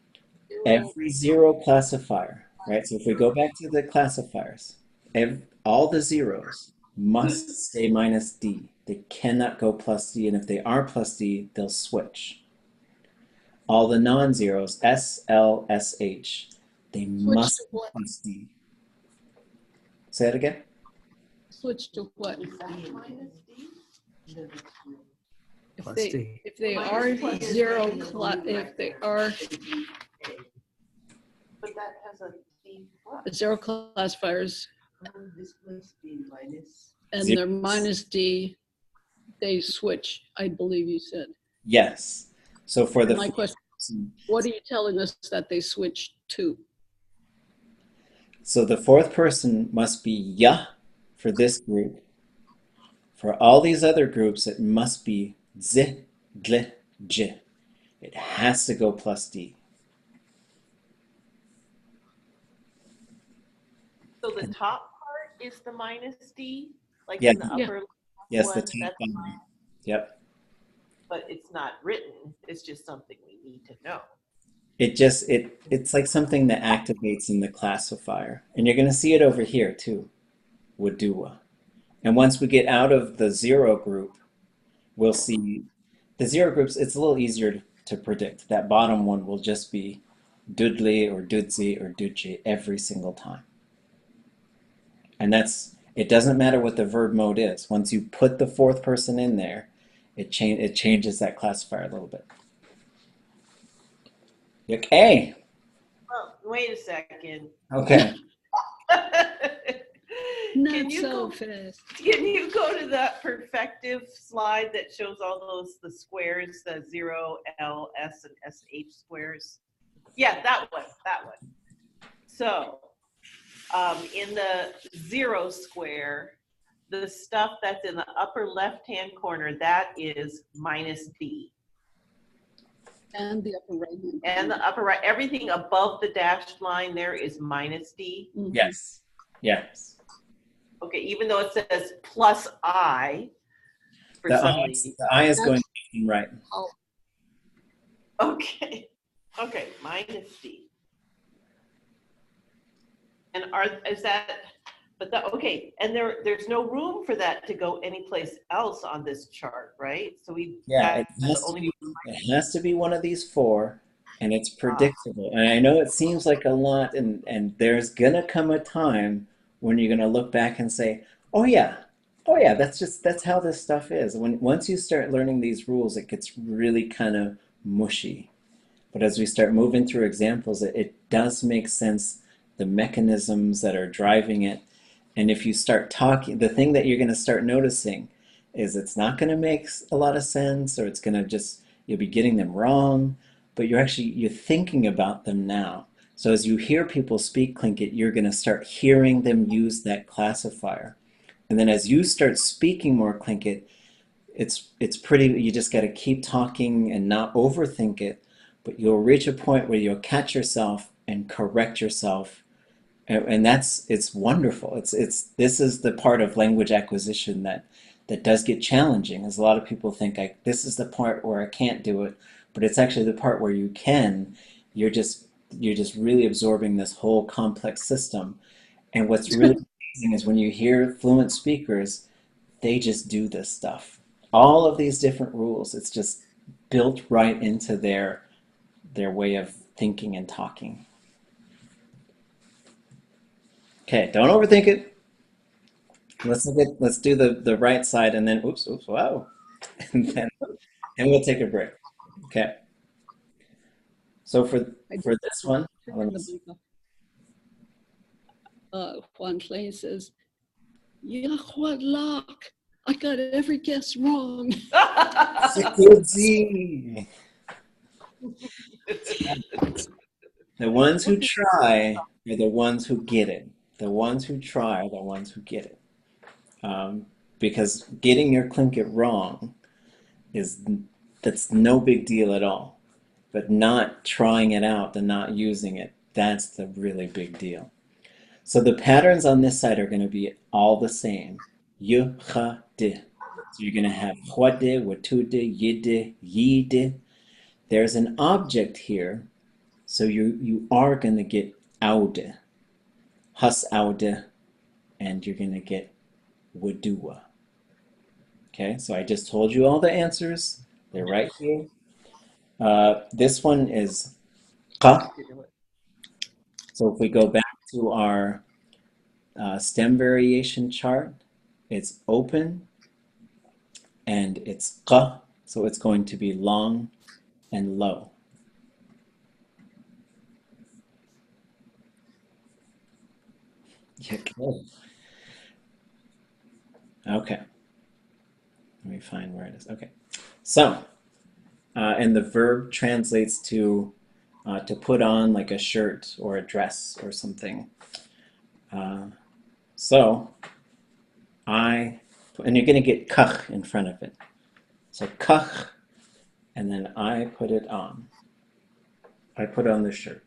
every zero classifier, right? So if we go back to the classifiers, all the zeros must stay minus D. They cannot go plus D, and if they are plus D, they'll switch. All the non-zeros, S, L, S, H, they must be plus D. Say that again? Switch to what? If they are zero, if they are But that has a D plus. zero classifiers This must be minus. and they're minus D, they switch, I believe you said. Yes. So for the My question, what are you telling us that they switch to? So the fourth person must be ya for this group. For all these other groups, it must be z, gl, j. It has to go plus D. So the top part is the minus D, like Yeah. in the upper Yes, one, the top that's bottom. fine, Yep. but it's not written. It's just something we need to know. It's like something that activates in the classifier. And you're going to see it over here too, Wadua. And once we get out of the zero group, we'll see the zero groups, it's a little easier to predict. That bottom one will just be dudley or dudzi or dudji every single time. And it doesn't matter what the verb mode is. Once you put the fourth person in there, it changes that classifier a little bit. Okay. Well, wait a second. Okay. Can you go to that perfective slide that shows all the squares, the 0, L, S, and SH squares? Yeah, that one. So in the 0 square, the stuff that's in the upper left-hand corner, that is minus D. And the upper right. And the upper right, everything above the dashed line there is minus D. Mm-hmm. Yes. Yes. Okay, even though it says plus I, for some reason. The I is going right. Oh. Okay. Okay, minus D. And okay, and there's no room for that to go anyplace else on this chart, right? So it has to be one of these four, and it's predictable. And I know it seems like a lot, and there's gonna come a time when you're gonna look back and say, oh yeah, that's how this stuff is. Once you start learning these rules, it gets really kind of mushy. But as we start moving through examples, it does make sense, the mechanisms that are driving it. And if you start talking, the thing that you're going to start noticing is it's not going to make a lot of sense, or it's going to you'll be getting them wrong, but you're thinking about them now. So as you hear people speak Tlingit, you're going to start hearing them use that classifier. And then as you start speaking more Tlingit, it's pretty, you just got to keep talking and not overthink it, but you'll reach a point where you'll catch yourself and correct yourself. And it's wonderful. This is the part of language acquisition that does get challenging, as a lot of people think this is the part where I can't do it, but it's actually the part where you can. You're just really absorbing this whole complex system. And what's really amazing is when you hear fluent speakers, they just do this stuff. All of these different rules, it's just built right into their way of thinking and talking. Okay, don't overthink it. Let's do the right side, and then wow, and we'll take a break. Okay. So for this one, Juan Clay says, "Yahweh Lak I got every guess wrong. Sikuzi. The ones who try are the ones who get it. The ones who try are the ones who get it. Because getting your Tlingit wrong that's no big deal at all. But not trying it out and not using it, that's the really big deal. So the patterns on this side are going to be all the same. Y, cha, de. So you're going to have chwade, watude, yide, yide. There's an object here, so you are going to get aude, hus aude, and you're going to get wadua. Okay, so I just told you all the answers. They're right here. This one is qa. So if we go back to our stem variation chart, it's open and it's qa, so it's going to be long and low. Okay. Let me find where it is. Okay. So, and the verb translates to put on like a shirt or a dress or something. And you're going to get kach in front of it. So kach, and then I put it on. I put on the shirt.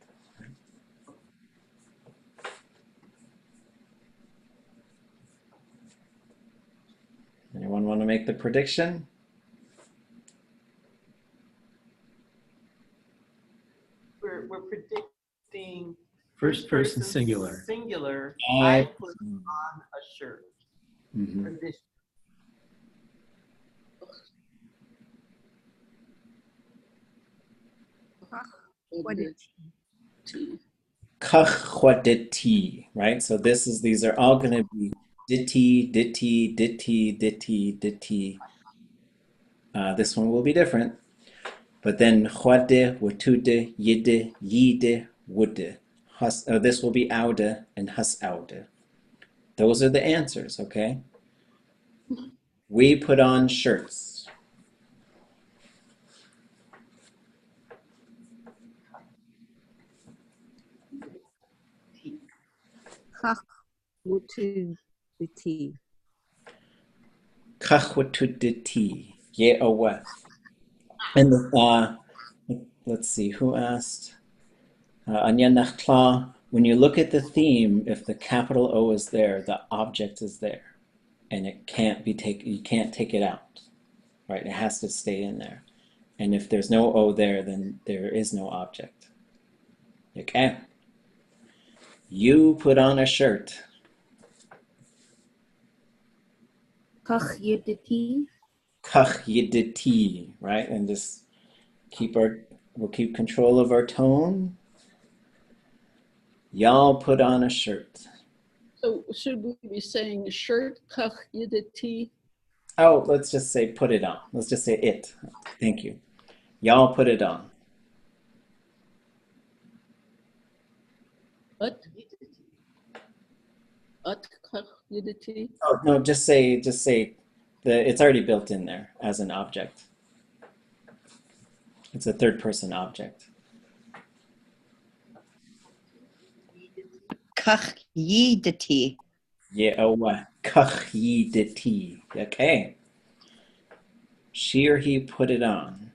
Anyone want to make the prediction? We're predicting First person singular. Singular. I put on a shirt. Mm-hmm. For this. Kachwaditi, right? So these are all going to be ditty, ditty, ditty, ditty, ditty. This one will be different. But then chwade, watude, yide, yide, wude. This will be aude and hus aude. Those are the answers, okay? We put on shirts. Kachwatuditi. Kachwatuditi. Yeah, oh what? And let's see, who asked? Anya Nachtla, when you look at the theme, if the capital O is there, the object is there. And it can't be you can't take it out, right? It has to stay in there. And if there's no O there, then there is no object. Okay? You put on a shirt. Kachyiditi. Kachyiditi, right? And just we'll keep control of our tone. Y'all put on a shirt. So should we be saying shirt, kach yiditi? Oh, let's just say put it on. Let's just say it. Thank you. Y'all put it on. At kach yiditi? Oh, no, just say it's already built in there as an object. It's a third person object. Kachyiditi. Yeah, oh what? Kachyiditi. Okay. She or he put it on.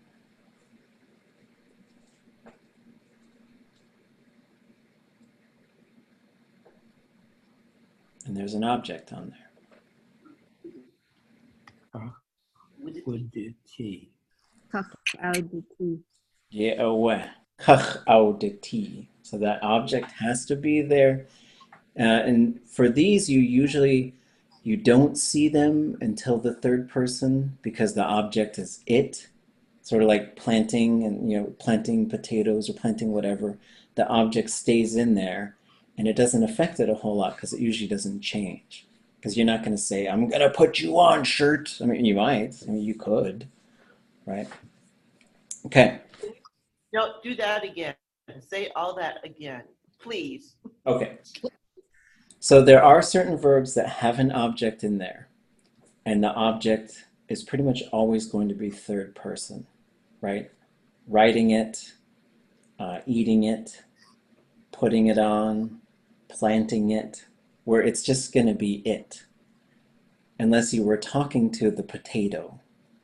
And there's an object on there. Kachwatuditi. Kachwatuditi. Yeah, oh what? Kachwatuditi. So that object has to be there. And for these, you don't see them until the third person because the object is it. Sort of like planting and planting potatoes or planting whatever. The object stays in there and it doesn't affect it a whole lot because it usually doesn't change. Because you're not going to say, I'm going to put you on, shirt. I mean, you might. I mean, you could, right? Okay. No, do that again. Say all that again, please. Okay. So there are certain verbs that have an object in there. and the object is pretty much always going to be third person, right? Writing it, eating it, putting it on, planting it, where it's just going to be it. Unless you were talking to the potato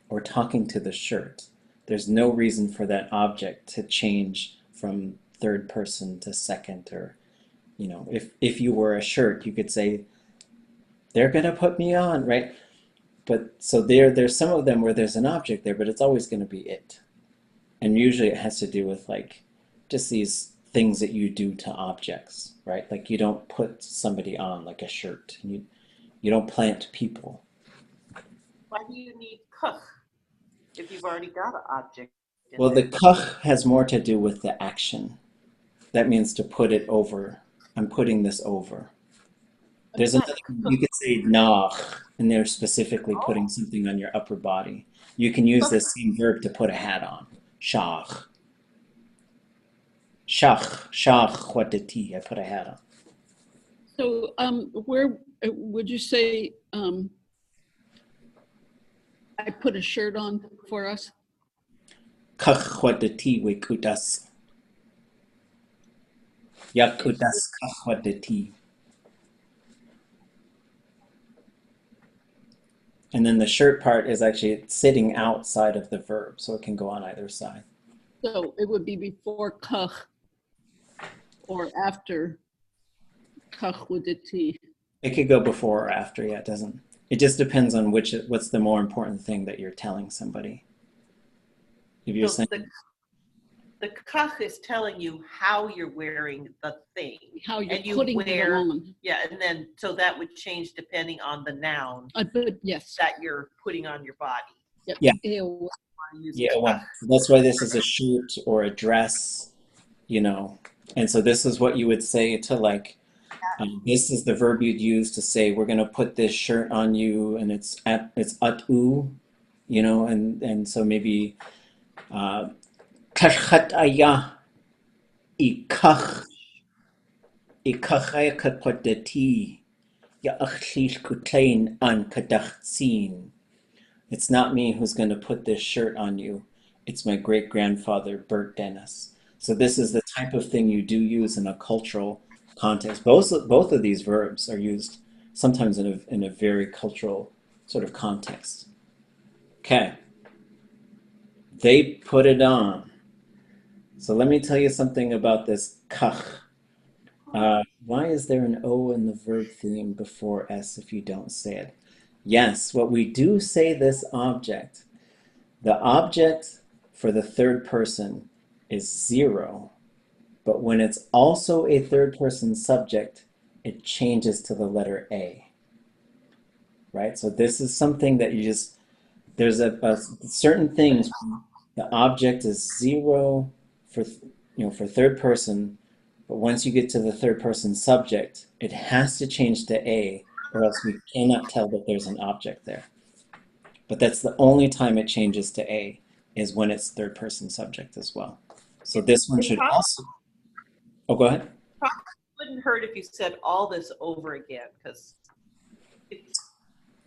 or talking to the shirt, there's no reason for that object to change from third person to second. Or, you know, if you were a shirt, you could say, they're going to put me on, right? But so there's some of them where there's an object there, but it's always going to be it. And usually it has to do with like just these things that you do to objects, right? Like you don't put somebody on like a shirt. You don't plant people. Why do you need kuch if you've already got an object in Well, the there? kach has more to do with the action. That means to put it over. I'm putting this over. There's Not another, kuch. you could say nach, and they're specifically putting something on your upper body. You can use this same verb to put a hat on. Shach. Shach, what the tea, I put a hat on. So where would you say I put a shirt on for us? Kach what the tea we kutas. Yakutas kach what the tea. And then the shirt part is actually sitting outside of the verb, so it can go on either side. So it would be before kach or after kach with the T. It could go before or after, yeah, it doesn't. It just depends on what's the more important thing that you're telling somebody. If you're So saying, the kuch is telling you how you're wearing the thing. How you're And you putting it wear, on. yeah, and then so that would change depending on the noun But yes. that you're putting on your body. Yeah. Ew. Yeah, well, that's why this is a shirt or a dress, you know. And so this is what you would say to like, this is the verb you'd use to say, we're going to put this shirt on you, and it's atu, you know, and so maybe kachat aya ikach ikachaya kapoteti ya achlish kutain an kadachtzin. It's not me who's going to put this shirt on you. It's my great-grandfather, Bert Dennis. So this is the type of thing you do use in a cultural context. Both of these verbs are used sometimes in a very cultural sort of context. Okay. They put it on. So let me tell you something about this kach. Why is there an O in the verb theme before S if you don't say it? Yes, what we do say this object. The object for the third person is zero, but when it's also a third person subject, it changes to the letter A, right? So this is something that you just, there's a certain things, the object is zero for, for third person, but once you get to the third person subject, it has to change to A, or else we cannot tell that there's an object there. But that's the only time it changes to A, is when it's third person subject as well. So this one should also, oh, go ahead. It wouldn't hurt if you said all this over again, because it's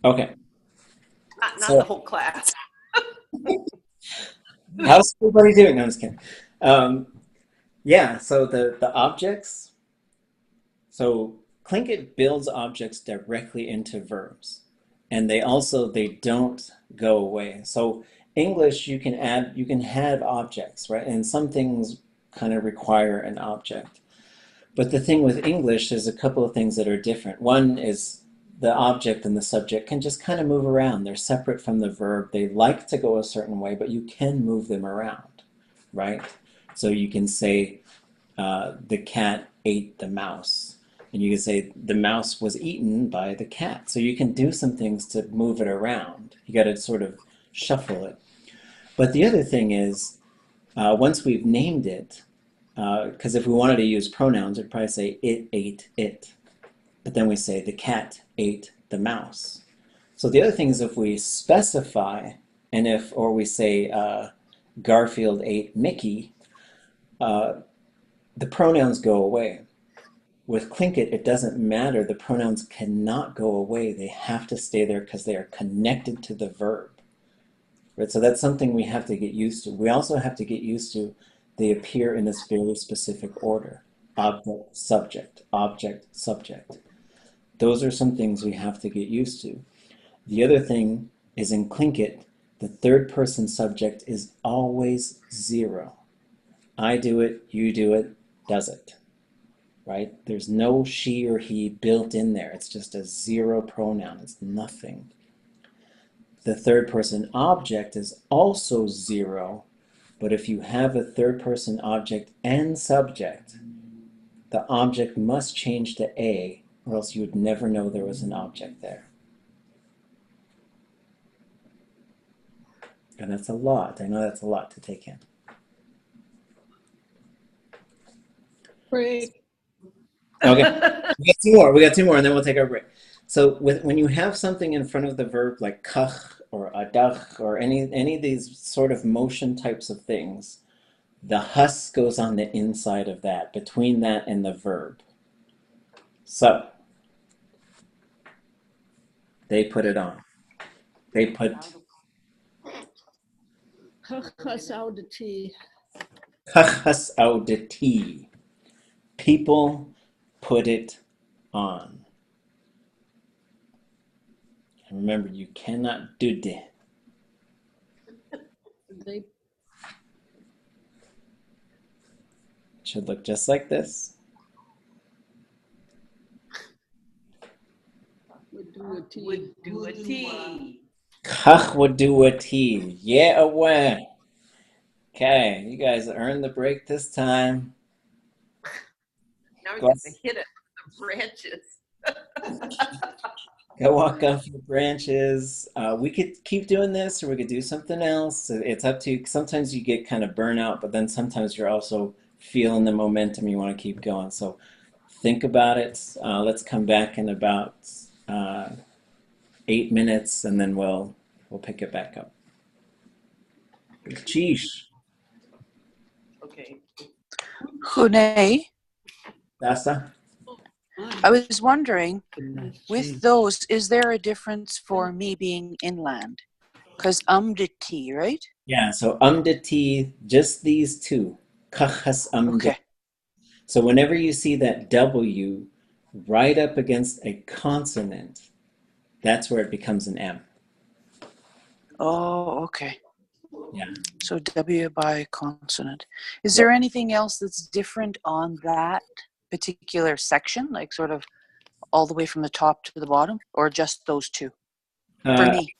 okay. Not the whole class. How's everybody doing? No, I'm just kidding. Yeah, so the objects, so Tlingit builds objects directly into verbs, and they don't go away. So English, you can have objects, right? And some things kind of require an object. But the thing with English, there's a couple of things that are different. One is the object and the subject can just kind of move around. They're separate from the verb. They like to go a certain way, but you can move them around, right? So you can say, the cat ate the mouse. And you can say, the mouse was eaten by the cat. So you can do some things to move it around. You got to sort of shuffle it. But the other thing is, once we've named it, because if we wanted to use pronouns, we'd probably say, it ate it. But then we say, the cat ate the mouse. So the other thing is if we specify, or we say, Garfield ate Mickey, the pronouns go away. with Tlingit, it doesn't matter. The pronouns cannot go away. They have to stay there because they are connected to the verb. Right? So that's something we have to get used to. We also have to get used to they appear in this very specific order. Object, subject, object, subject. Those are some things we have to get used to. The other thing is in Tlingit, the third person subject is always zero. I do it, you do it, does it. Right? There's no she or he built in there. It's just a zero pronoun. It's nothing. The third person object is also zero, but if you have a third person object and subject, the object must change to A, or else you would never know there was an object there. And that's a lot. I know that's a lot to take in. Break. Okay, we got two more. We got two more, and then we'll take our break. So when you have something in front of the verb like kach or adach or any of these sort of motion types of things, the hus goes on the inside of that, between that and the verb. So they put it on. They put Kachas out the tea. kachas auditi. People put it on. And remember, you cannot do de. They It should look just like this. would do a tea. Would do a tea. Kach would do a tea. Yeah, away. Okay, you guys earned the break this time. Now we're Go, going to hit it with the branches. go walk off your branches. We could keep doing this or we could do something else. It's up to you. Sometimes you get kind of burnout, but then sometimes you're also feeling the momentum. You want to keep going. So think about it. Let's come back in about 8 minutes and then we'll pick it back up. Sheesh. Okay. Hune, Dasa? I was wondering, with those, is there a difference for me being inland? Because umditi, right? Yeah, so umditi, just these two. Kachas umditi. Okay. So whenever you see that W right up against a consonant, that's where it becomes an M. Oh, okay. Yeah. So W by consonant. Is there anything else that's different on that particular section, like sort of all the way from the top to the bottom, or just those two? For me.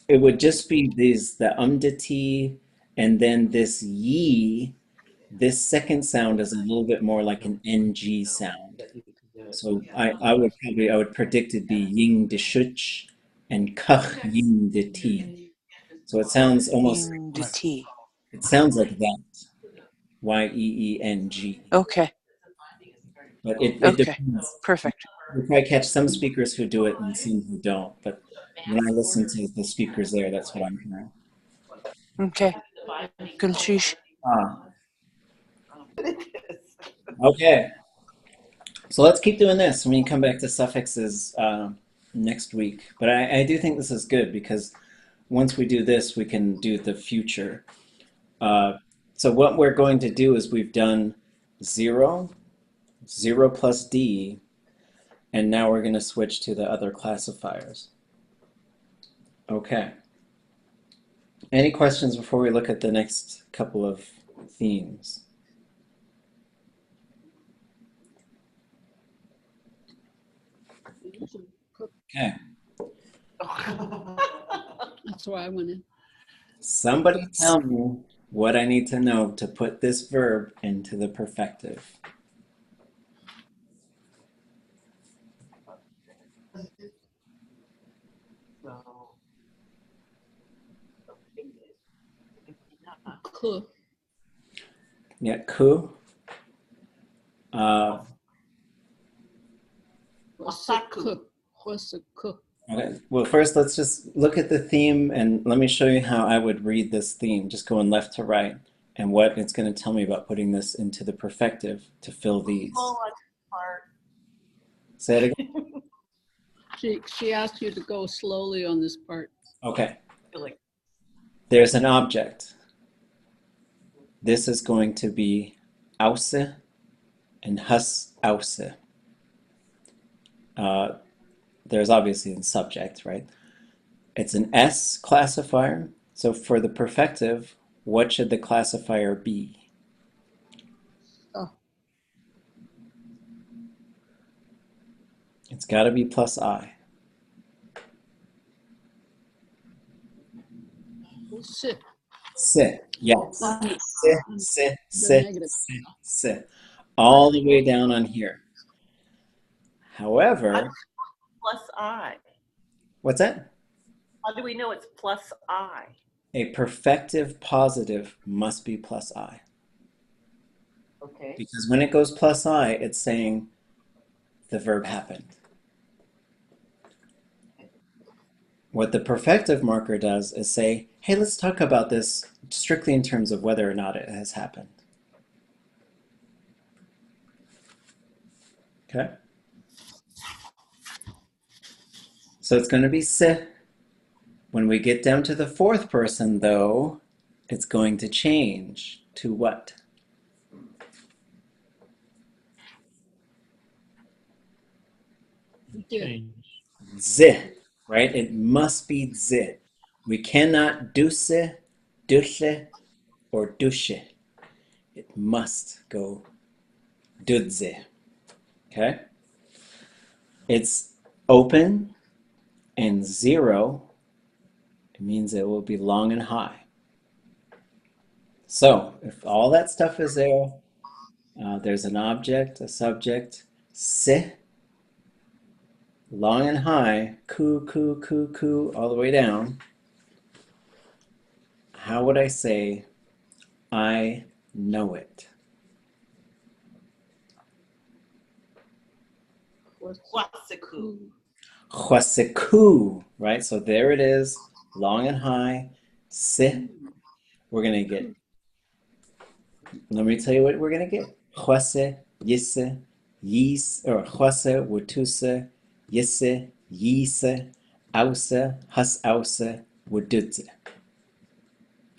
It would just be the umditi, and then this ye. This second sound is a little bit more like an NG sound. So I would predict it'd be ying de shuch and kach ying de ti. So it sounds almost Ying de ti. It sounds like that. Y-E-E-N-G. Okay. But it Okay. depends. Perfect. You probably catch some speakers who do it and some who don't. But when I listen to the speakers there, that's what I'm hearing. Okay. Kulshish. Okay. So let's keep doing this. We can come back to suffixes next week. But I do think this is good because once we do this, we can do the future. So what we're going to do is we've done 0, 0 plus D, and now we're going to switch to the other classifiers. Okay. Any questions before we look at the next couple of themes? Okay. That's why I went in. Somebody tell me what I need to know to put this verb into the perfective. Cool. Yeah, ku. What's a cook? What's a cook? Okay. Well, first let's just look at the theme and let me show you how I would read this theme, just going left to right, and what it's going to tell me about putting this into the perfective to fill these. Say it again. She asked you to go slowly on this part. Okay. I feel like There's an object. This is going to be ause and hus ause. There's obviously a subject, right? It's an S classifier. So for the perfective, what should the classifier be? Oh. It's got to be plus I. Sit. Se. Yes. On Se, the se, negative. se, se. All the way down on here. However, plus I. what's that? How do we know it's plus I? A perfective positive must be plus I. Okay. Because when it goes plus I, it's saying the verb happened. What the perfective marker does is say, hey, let's talk about this strictly in terms of whether or not it has happened. Okay? So it's going to be se. When we get down to the fourth person, though, it's going to change to what? Change. Z, right? It must be Z. We cannot duse, dushe, or dushe. It must go dudze. Okay? It's open and 0. It means it will be long and high. So if all that stuff is there, there's an object, a subject, se, long and high, ku, ku, ku, ku, all the way down. How would I say, I know it? Huasiku. Huasiku, right? So there it is, long and high, se. We're going to get, let me tell you what we're going to get. Huase, yise, yis, or huase, wutuse, yise, yise, ause, hus ause, wudutse.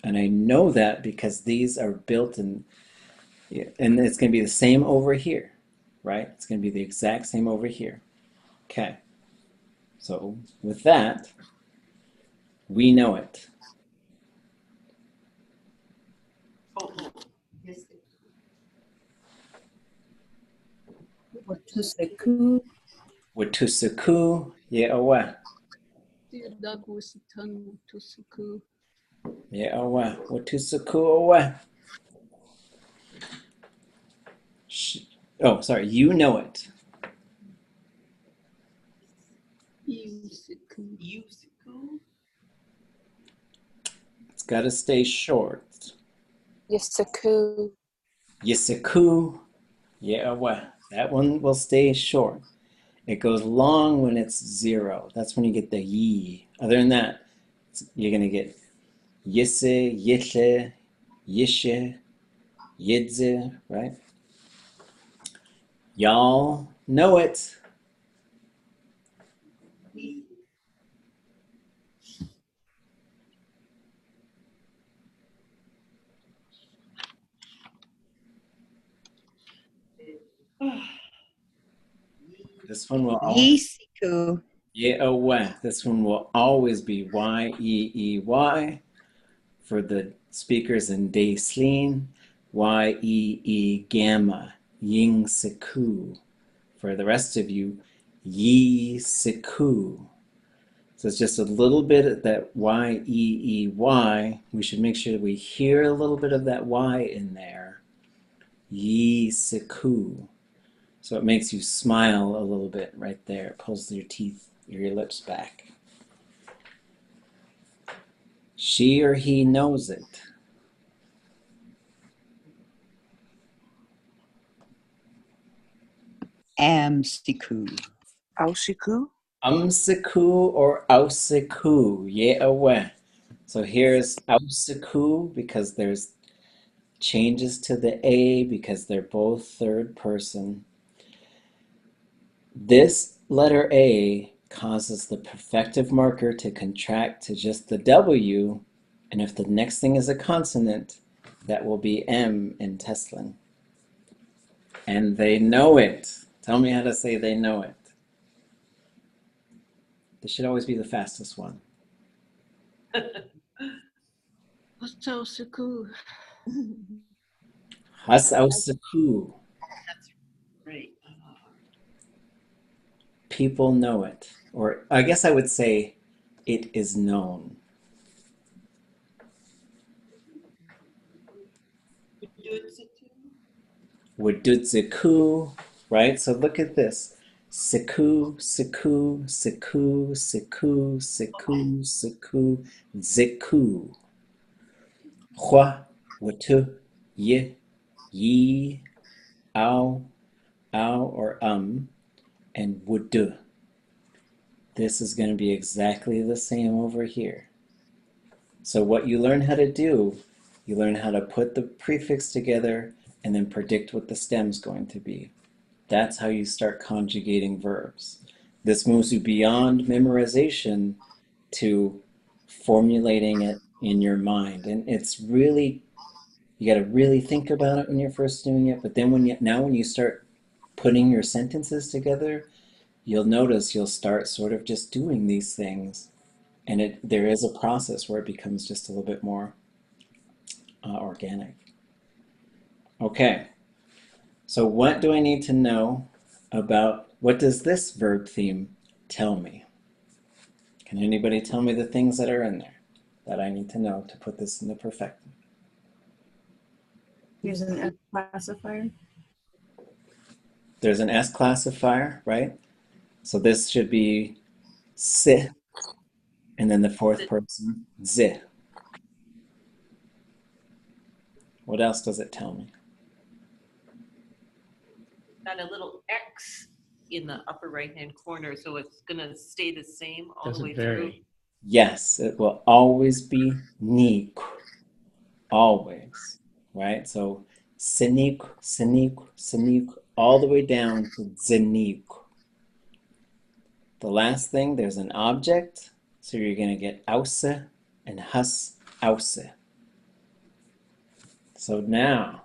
And I know that because these are built in, and it's going to be the same over here, right? It's going to be the exact same over here. Okay. So with that, we know it. Watuseku. Watusuku, ye'owa. Ye'owa. Watusuku owa. Oh, sorry, you know it. Yusiku. It's got to stay short. Yisaku. Yisaku, ye'owa. That one will stay short. It goes long when it's 0. That's when you get the yi. Other than that, you're going to get yisse, yishe, yishe, yidze, right? Y'all know it. This one will always, Yisiku. this one will always be Y-E-E-Y for the speakers in Day Sleen, Y-E-E gamma, Ying Siku. For the rest of you, Yi Siku. So it's just a little bit of that Y-E-E-Y. We should make sure that we hear a little bit of that Y in there. Yi Siku. So it makes you smile a little bit right there. It pulls your teeth, your lips back. She or he knows it. Amsiku. Ausiku. Umsiku or ausiku, ye'aweh. So here's ausiku because there's changes to the A because they're both third person. This letter A causes the perfective marker to contract to just the W, and if the next thing is a consonant, that will be M in Teslin. And they know it. Tell me how to say they know it. This should always be the fastest one. Hososuku. Hasausaku. That's great. People know it. Or I guess I would say it is known. Wudutsuku, right? So look at this. Siku, siku, siku, siku, siku, siku, ziku. Hua, watu, ye, ye, ow, or and wudu. This is going to be exactly the same over here. So what you learn how to do, you learn how to put the prefix together and then predict what the stem's going to be. That's how you start conjugating verbs. This moves you beyond memorization to formulating it in your mind. And it's really, you got to really think about it when you're first doing it. But then when you start putting your sentences together, you'll notice you'll start sort of just doing these things. And there is a process where it becomes just a little bit more organic. Okay. So what do I need to know about, what does this verb theme tell me? Can anybody tell me the things that are in there that I need to know to put this in the perfective? There's an S classifier. There's an S classifier, right? So this should be si, and then the fourth person, zi. What else does it tell me? Got a little X in the upper right-hand corner, so it's going to stay the same all the way through. Yes, it will always be niku. Always, right? So siniku, siniku, siniku, all the way down to ziniku. The last thing, there's an object, so you're going to get ause and has ause. So now,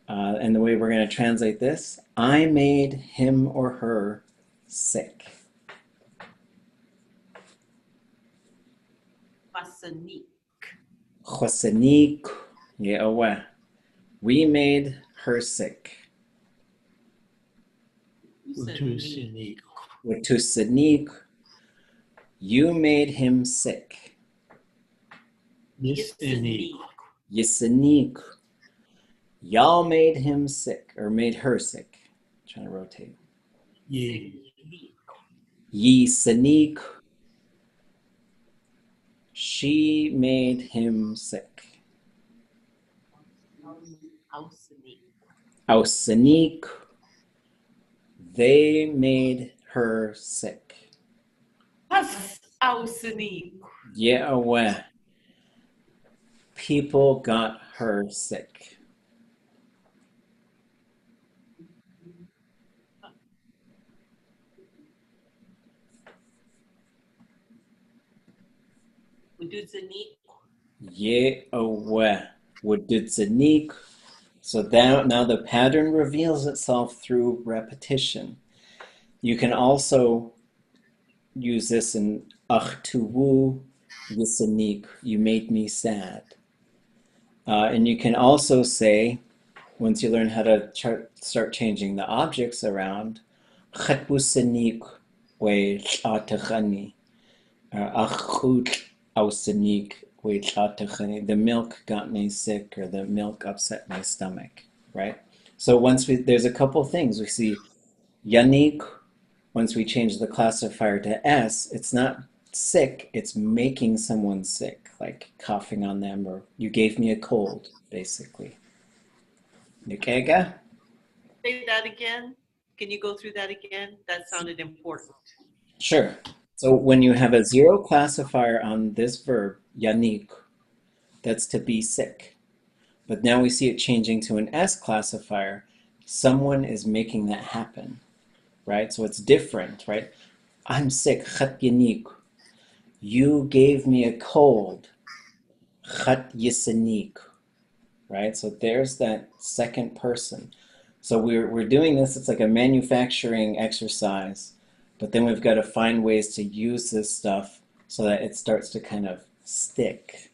and the way we're going to translate this, I made him or her sick. Chosanik, yeah, we made her sick. Watusanik, you made him sick. Yisanik, y'all made him sick, or made her sick. I'm trying to rotate. Yisanik, she made him sick. Ausanik, they made her sick. Yeah, people got her sick. Yeah, Wudutsanik. So now the pattern reveals itself through repetition. You can also use this in achtuwu yisanik, you made me sad. And you can also say, once you learn how to start changing the objects around, chatbusanik we chatachani, achut ausanik we chatachani. The milk got me sick, or the milk upset my stomach, right? So there's a couple things. We see yanik, once we change the classifier to S, it's not sick, it's making someone sick, like coughing on them, or you gave me a cold, basically. Nikega? Say that again. Can you go through that again? That sounded important. Sure. So when you have a zero classifier on this verb, yanik, that's to be sick. But now we see it changing to an S classifier. someone is making that happen, right? So it's different, right? I'm sick. Khat yanik. You gave me a cold. Khat yisanik. Right? So there's that second person. So we're doing this, it's like a manufacturing exercise, but then we've got to find ways to use this stuff so that it starts to kind of stick.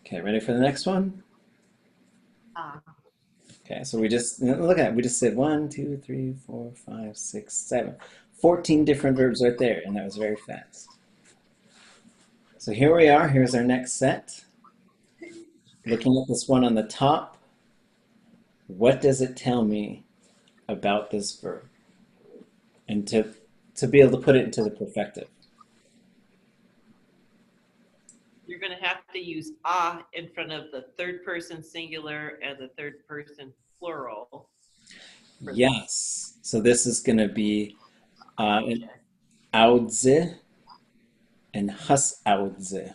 Okay, ready for the next one? Okay, so we just, look at it, we just said 1, 2, 3, 4, 5, 6, 7. 14 different verbs right there, and that was very fast. So here we are, here's our next set. Looking at this one on the top, what does it tell me about this verb? And to be able to put it into the perfective. You're going to have to use in front of the third person singular and the third person plural. Yes. So this is going to be an audze and has audze.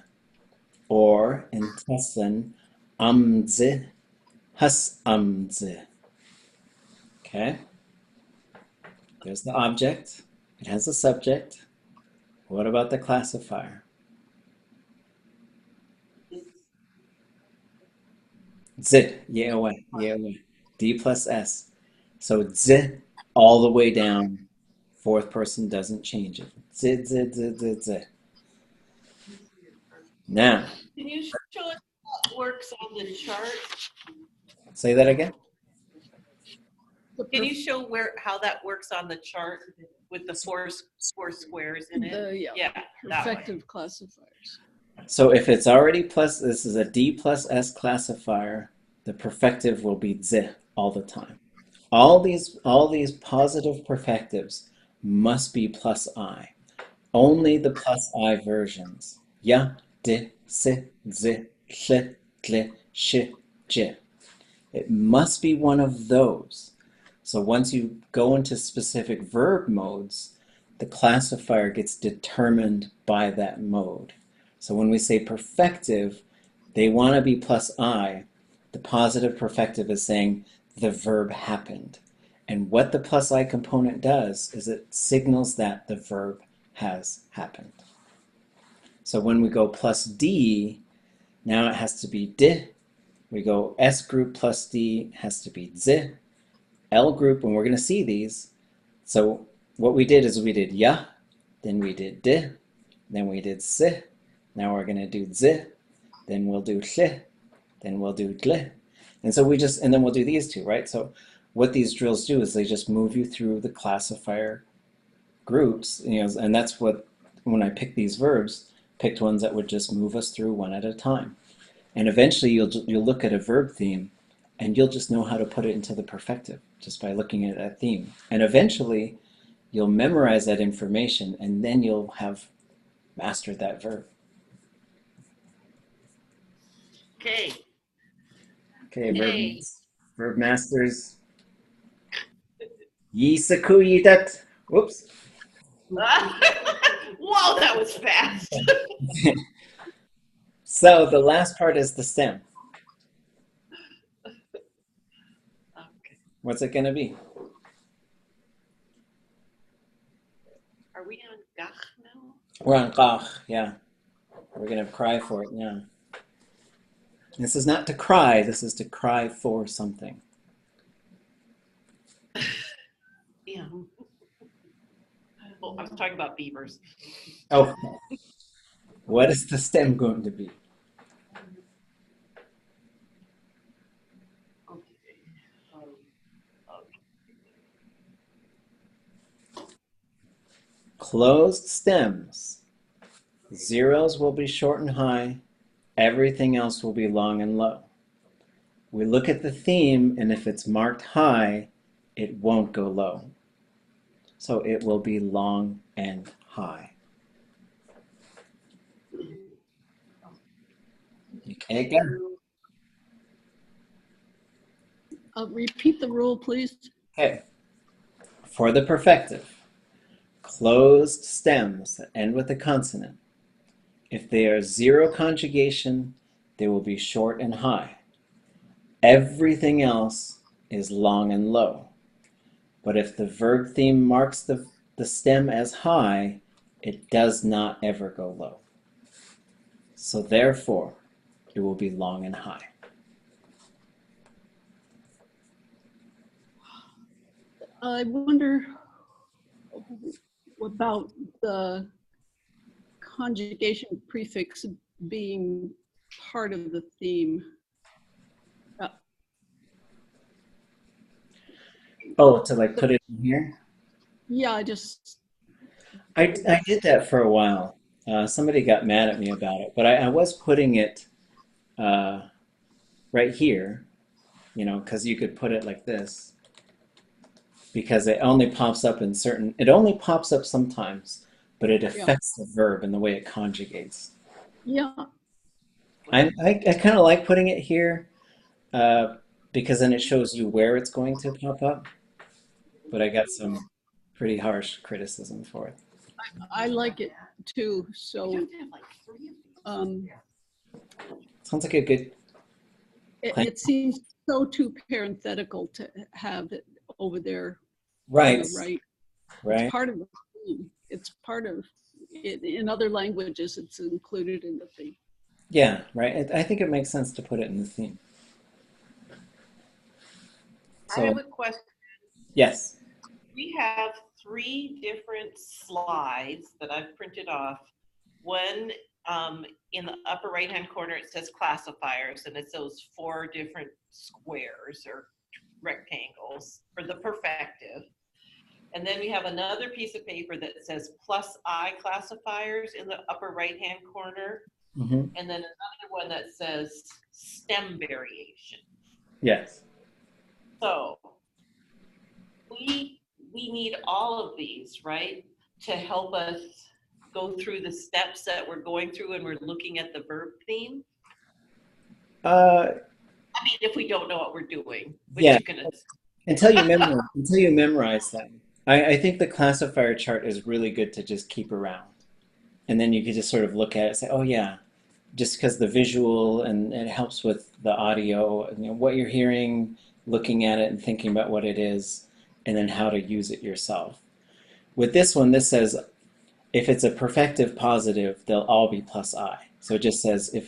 Or in Tessin, amze, has amze. Okay? There's the object. It has a subject. What about the classifier? Z, yeah, D plus S. So Z all the way down. Fourth person doesn't change it. Z, Z, Z, Z, Z. Now. Can you show us how it works on the chart? Say that again. Can you show how that works on the chart with the four squares in it? Yeah, perfective classifiers. So if it's already plus, this is a D plus S classifier, the perfective will be Z all the time. All these positive perfectives must be plus I. Only the plus I versions. Ya, di, si, zi, sh, kli, sh, j. It must be one of those. So once you go into specific verb modes, the classifier gets determined by that mode. So when we say perfective, they want to be plus I. The positive perfective is saying the verb happened. And what the plus I component does is it signals that the verb has happened. So when we go plus D, now it has to be di. We go S group plus D has to be z. L group, and we're going to see these. So what we did is we did ya, then we did di, then we did si. Now we're going to do zi, then we'll do sh, then we'll do gl. And so and then we'll do these two, right? So what these drills do is they just move you through the classifier groups, and that's what, when I picked these verbs, picked ones that would just move us through one at a time. And eventually you'll look at a verb theme and you'll just know how to put it into the perfective just by looking at that theme. And eventually you'll memorize that information and then you'll have mastered that verb. Okay. Okay, verb masters. Yisaku yitat. Whoops. Whoa, that was fast. So the last part is the stem. Okay. What's it going to be? Are we on gach now? We're on gach, yeah. We're going to cry for it, yeah. This is not to cry, this is to cry for something. Yeah. Oh, I was talking about beavers. Oh. What is the stem going to be? Closed stems. Zeros will be short and high. Everything else will be long and low. We look at the theme, and if it's marked high, it won't go low. So it will be long and high. Okay, good. Repeat the rule, please. Okay. For the perfective, closed stems that end with a consonant. If they are zero conjugation, they will be short and high. everything else is long and low. But if the verb theme marks the stem as high, it does not ever go low. So therefore, it will be long and high. I wonder about the conjugation prefix being part of the theme. Oh, to like put it in here? Yeah, I did that for a while. Somebody got mad at me about it, but I was putting it right here, you know, because you could put it like this. Because it only pops up in certain, it only pops up sometimes, but it affects the verb and the way it conjugates. Yeah. I kind of like putting it here because then it shows you where it's going to pop up. But I got some pretty harsh criticism for it. I like it too. So sounds like a good. It seems so too parenthetical to have it over there. Right. On the right. Right. It's part of the theme. It's part of it. In other languages, it's included in the theme. Yeah, right. I think it makes sense to put it in the theme. So, I have a question. Yes. We have 3 different slides that I've printed off. One in the upper right-hand corner, it says classifiers, and it's those 4 different squares or rectangles for the perfective. And then we have another piece of paper that says +I classifiers in the upper right-hand corner. Mm-hmm. And then another one that says stem variation. Yes. So we need all of these, right, to help us go through the steps that we're going through when we're looking at the verb theme. I mean, if we don't know what we're doing, which yeah. you can until you memorize them. I think the classifier chart is really good to just keep around, and then you can just sort of look at it and say, oh yeah, just because the visual and it helps with the audio, you know, what you're hearing, looking at it and thinking about what it is, and then how to use it yourself. With this one, this says if it's a perfective positive, they'll all be +I. So it just says if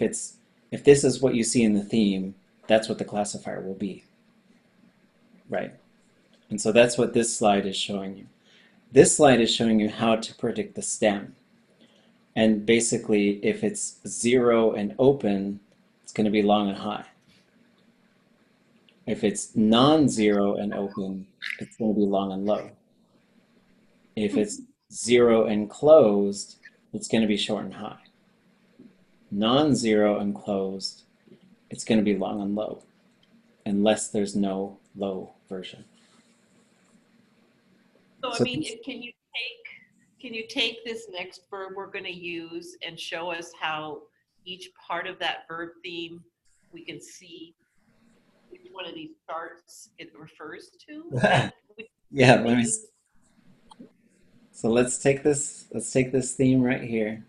this is what you see in the theme, that's what the classifier will be. Right. And so that's what this slide is showing you. This slide is showing you how to predict the stem. And basically, if it's 0 and open, it's going to be long and high. If it's non-zero and open, it's going to be long and low. If it's 0 and closed, it's going to be short and high. Non-zero and closed, it's going to be long and low, unless there's no low version. So I mean, can you take this next verb we're going to use and show us how each part of that verb theme we can see which one of these charts it refers to? Yeah, so let's take this theme right here,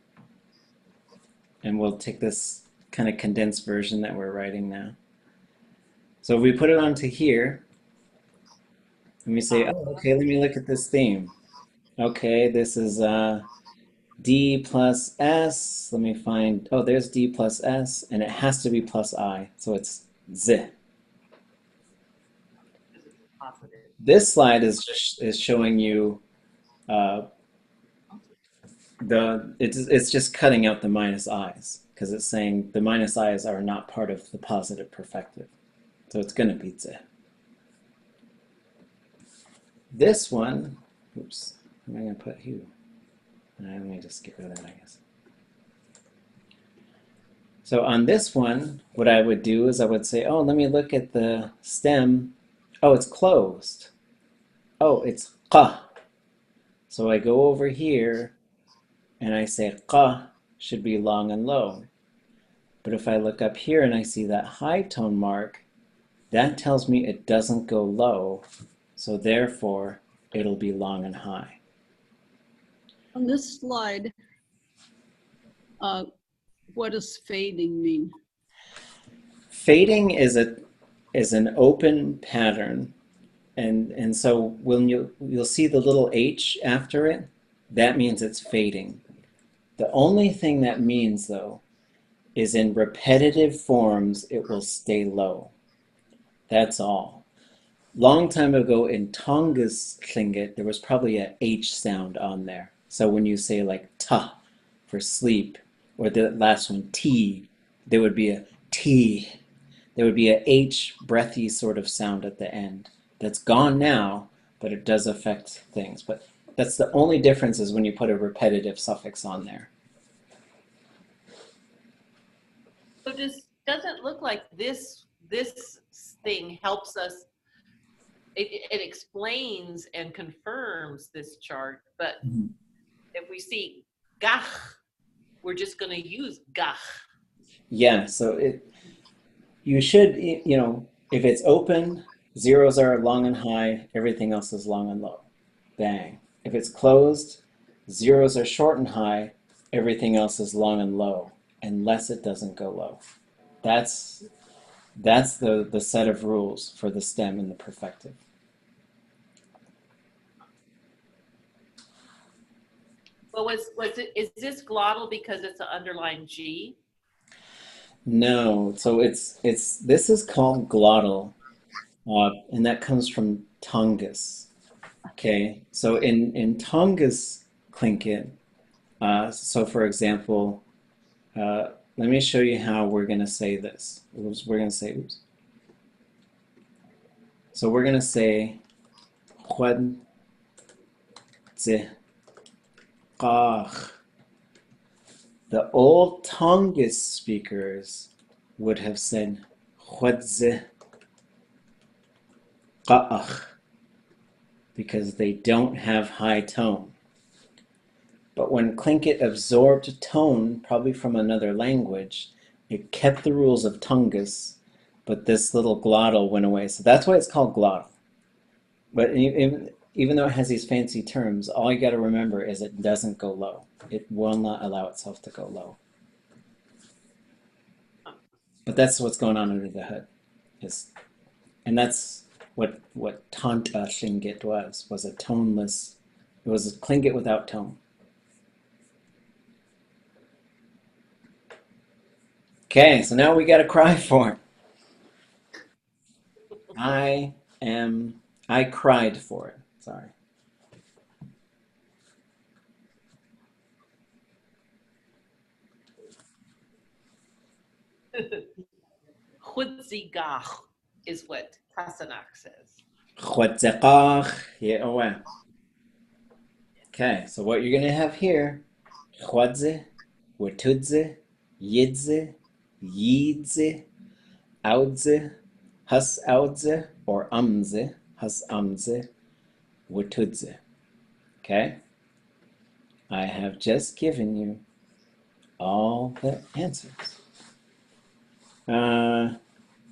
and we'll take this kind of condensed version that we're writing now. So if we put it onto here, and we say, oh, okay, let me look at this theme. Okay, this is D plus S. Let me find, oh, there's D plus S, and it has to be +I, so it's Z. This slide is showing you it's just cutting out the -I's, because it's saying the -I's are not part of the positive perfective. So it's going to be Z. This one, oops, what am I going to put here? Let me just get rid of that, I guess. So on this one, what I would do is I would say, oh, let me look at the stem. Oh, it's closed. Oh, it's qa. So I go over here and I say qa should be long and low. But if I look up here and I see that high tone mark, that tells me it doesn't go low. So therefore, it'll be long and high. On this slide, what does fading mean? Fading is is an open pattern. And so when you'll see the little H after it, that means it's fading. The only thing that means, though, is in repetitive forms, it will stay low. That's all. Long time ago in Tonga's Tlingit, there was probably a H sound on there. So when you say like ta for sleep, or the last one T, there would be a T. There would be a H breathy sort of sound at the end. That's gone now, but it does affect things. But that's the only difference is when you put a repetitive suffix on there. So doesn't look like this thing helps us. It explains and confirms this chart, but if we see gach, we're just going to use gach. Yeah, so you should, if it's open, zeros are long and high, everything else is long and low. Bang. If it's closed, zeros are short and high, everything else is long and low, unless it doesn't go low. That's the set of rules for the stem and the perfective. Well, is this glottal because it's an underlined G? No, so this is called glottal, and that comes from Tongass. Okay, so in Tongass Tlingit, so for example, let me show you how we're going to say this. We're going to say, oops. So we're going to say, Huad Ze Qach. The old Tongass speakers would have said, Huad Ze Qach, because they don't have high tone. But when Tlingit absorbed tone, probably from another language, it kept the rules of Tongass, but this little glottal went away. So that's why it's called glottal. But even though it has these fancy terms, all you got to remember is it doesn't go low. It will not allow itself to go low. But that's what's going on under the hood. And that's what Tanta Tlingit was a toneless, it was a Tlingit without tone. Okay, so now we got to cry for it. I cried for it. Sorry. Chutzigach is what Pasanak says. Chutzigach, yeah. Okay, so what you're going to have here, Chwadze, Watudze, Yidze, Yidze, Audze, Has Audze, or Amze, Has Amze, Watudze. Okay? I have just given you all the answers. Oh,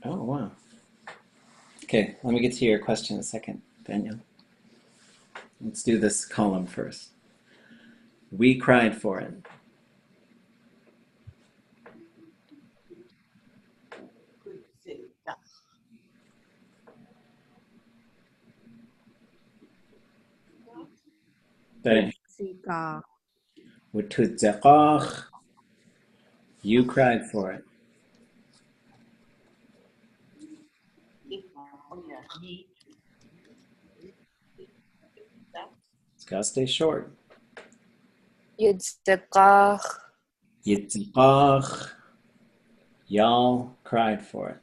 wow. Okay, let me get to your question in a second, Daniel. Let's do this column first. We cried for it. Watudzeqach. You cried for it. It's got to stay short. Yitzchak. Yitzchak. Y'all cried for it.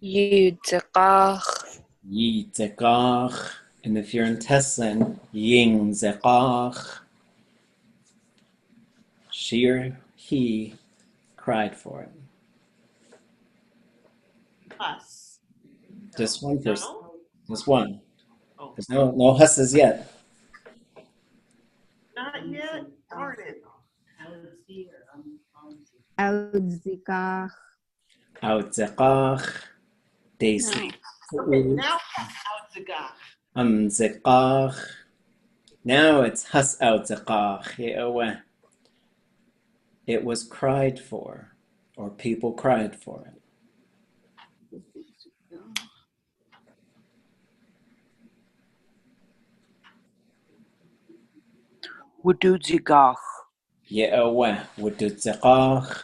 Yitzchak. Yitzchak. And if you're in Tessin, Yingzechach. She or he cried for it. Us. Just one person. No? Just one. Oh. There's no husses yet. Not yet. Darn it. Audzikach. Autzekach. Daisy. Okay, now Autzegach. Amzekach. Now it's has autzekach. it was cried for, or people cried for it. Wuduzigach. Ye'aweh wudutzekach.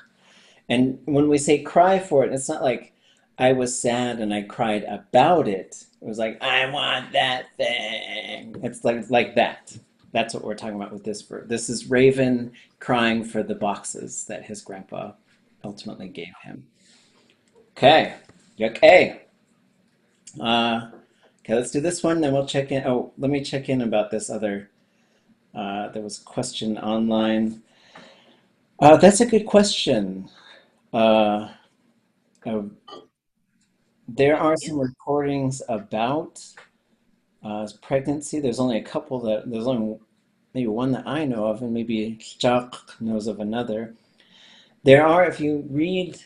And when we say cry for it, it's not like I was sad and I cried about it. It was like, I want that thing. It's like that. That's what we're talking about with this verb. This is Raven crying for the boxes that his grandpa ultimately gave him. Okay. Okay. Okay, let's do this one, then we'll check in. Oh, let me check in about this other. There was a question online. That's a good question. Uh, there are some recordings about pregnancy. There's only a couple there's only maybe one that I know of, and maybe Jacques knows of another. There are, if you read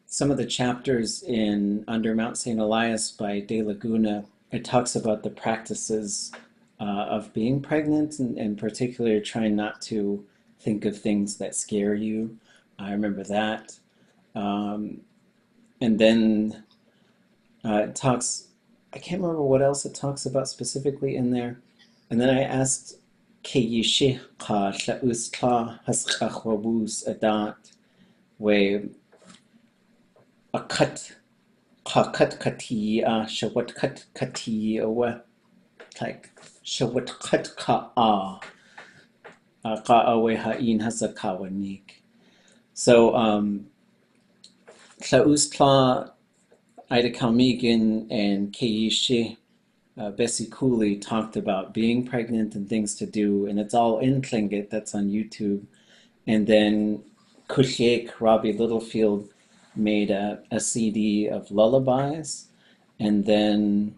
some of the chapters in Under Mount St. Elias by De Laguna, it talks about the practices of being pregnant, and particularly trying not to think of things that scare you. I remember that. And then it talks, I can't remember what else it talks about specifically in there. And then I asked, Keyishih ka tla'ustla haskachwabus adat, where a cut katiya shawat kat katiya, like shawat kat ka'a ka'awe ha'in hasakawanik. So Tlaustla, Ida Kalmigan, and Keishi Bessie Cooley talked about being pregnant and things to do, and it's all in Tlingit. That's on YouTube. And then Kushek Robbie Littlefield made a CD of lullabies, and then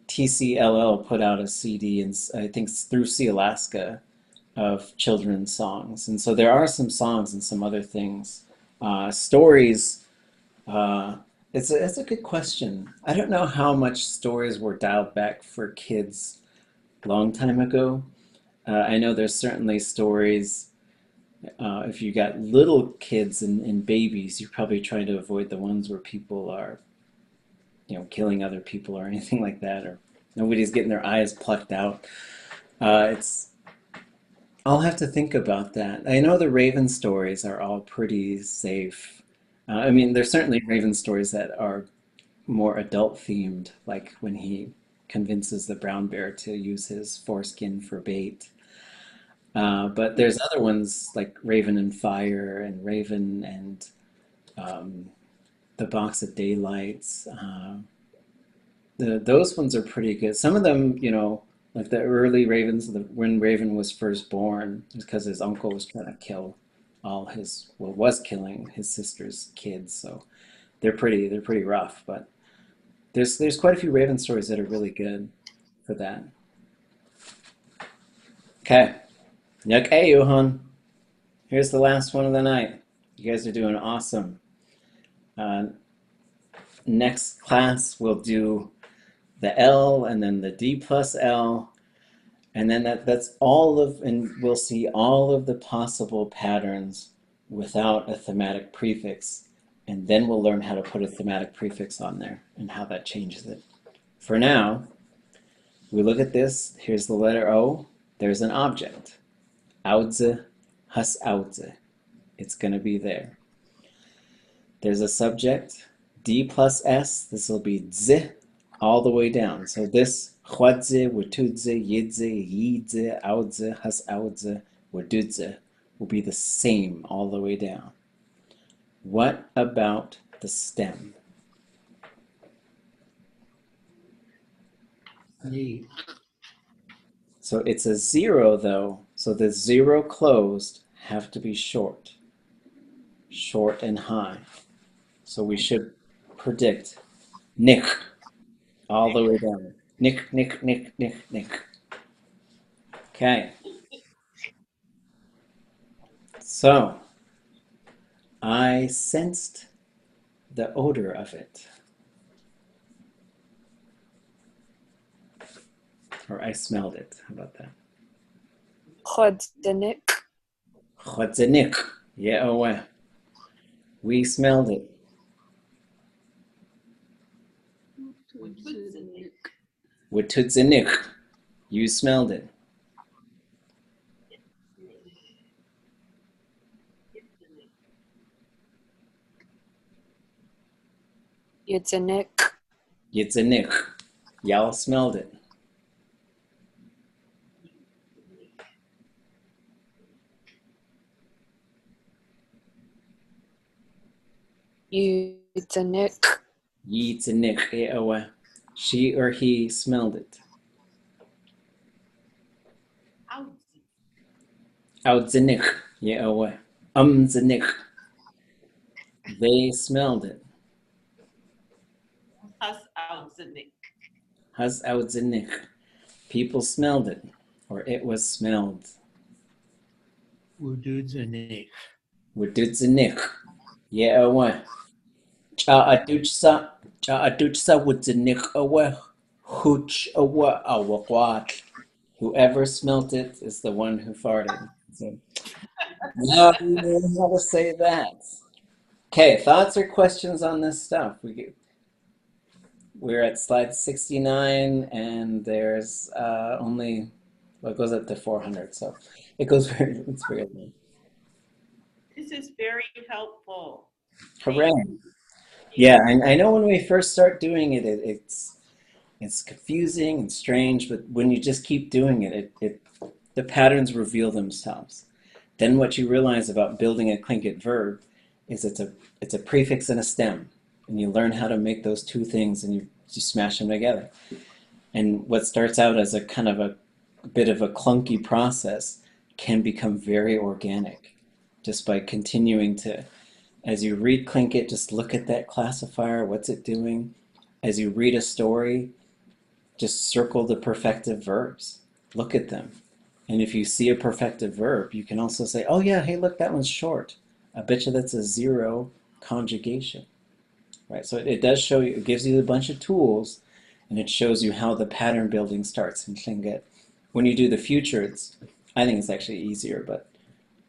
TCLL put out a CD, and I think through Sea Alaska, of children's songs. And so there are some songs and some other things. Stories, it's a good question. I don't know how much stories were dialed back for kids a long time ago. I know there's certainly stories, if you got little kids and babies, you're probably trying to avoid the ones where people are, killing other people or anything like that, or nobody's getting their eyes plucked out. I'll have to think about that. I know the Raven stories are all pretty safe. I mean, there's certainly Raven stories that are more adult themed, like when he convinces the brown bear to use his foreskin for bait. But there's other ones like Raven and Fire and Raven and the Box of Daylights. Those ones are pretty good. Some of them, like the early Ravens, when Raven was first born, because his uncle was trying to kill was killing his sister's kids. So they're pretty rough. But there's quite a few Raven stories that are really good for that. Okay. Okay, Johan. Here's the last one of the night. You guys are doing awesome. Next class we'll do the L and then the D plus L. And then that's and we'll see all of the possible patterns without a thematic prefix. And then we'll learn how to put a thematic prefix on there and how that changes it. For now, we look at this. Here's the letter O. There's an object. Audze, has audze. It's going to be there. There's a subject. D plus S. This will be Z all the way down. So this chwadze, wetudze, yidze, yidze, audze, has audze, wedudze will be the same all the way down. What about the stem? So it's a zero though, so the zero closed have to be short and high. So we should predict nick all the way down. Nick, nick, nick, nick, nick. Okay. So I sensed the odor of it. Or I smelled it. How about that? Choddenik. Chotzenik. Yeah, we smelled it. Wetutzenik. You smelled it. Yitzanik. Yitzenik. Y'all smelled it. Yitzanik. Yitzenik. Yeah, she or he smelled it. Outzenik. Yeah, zenik. They smelled it. Has outzenik. Has outzenik. People smelled it, or it was smelled. Wududzenik. Wududzenik. Yeah, Cha aduchsa wudzenik huch awakwat. Whoever smelt it is the one who farted. So, now we know how to say that. Okay, thoughts or questions on this stuff? We're at slide 69, and there's only, well, it goes up to 400, so it goes very, it's very long. This is very helpful. Hooray. Yeah, I know when we first start doing it, it's confusing and strange, but when you just keep doing it, the patterns reveal themselves. Then what you realize about building a Tlingit verb is it's a prefix and a stem, and you learn how to make those two things, and you smash them together. And what starts out as a kind of a bit of a clunky process can become very organic just by continuing to, as you read Tlingit, just look at that classifier, what's it doing? As you read a story, just circle the perfective verbs. Look at them. And if you see a perfective verb, you can also say, oh yeah, hey, look, that one's short. I bet you that's a zero conjugation. Right? So it does show you, it gives you a bunch of tools, and it shows you how the pattern building starts in Tlingit. When you do the future, I think it's actually easier, but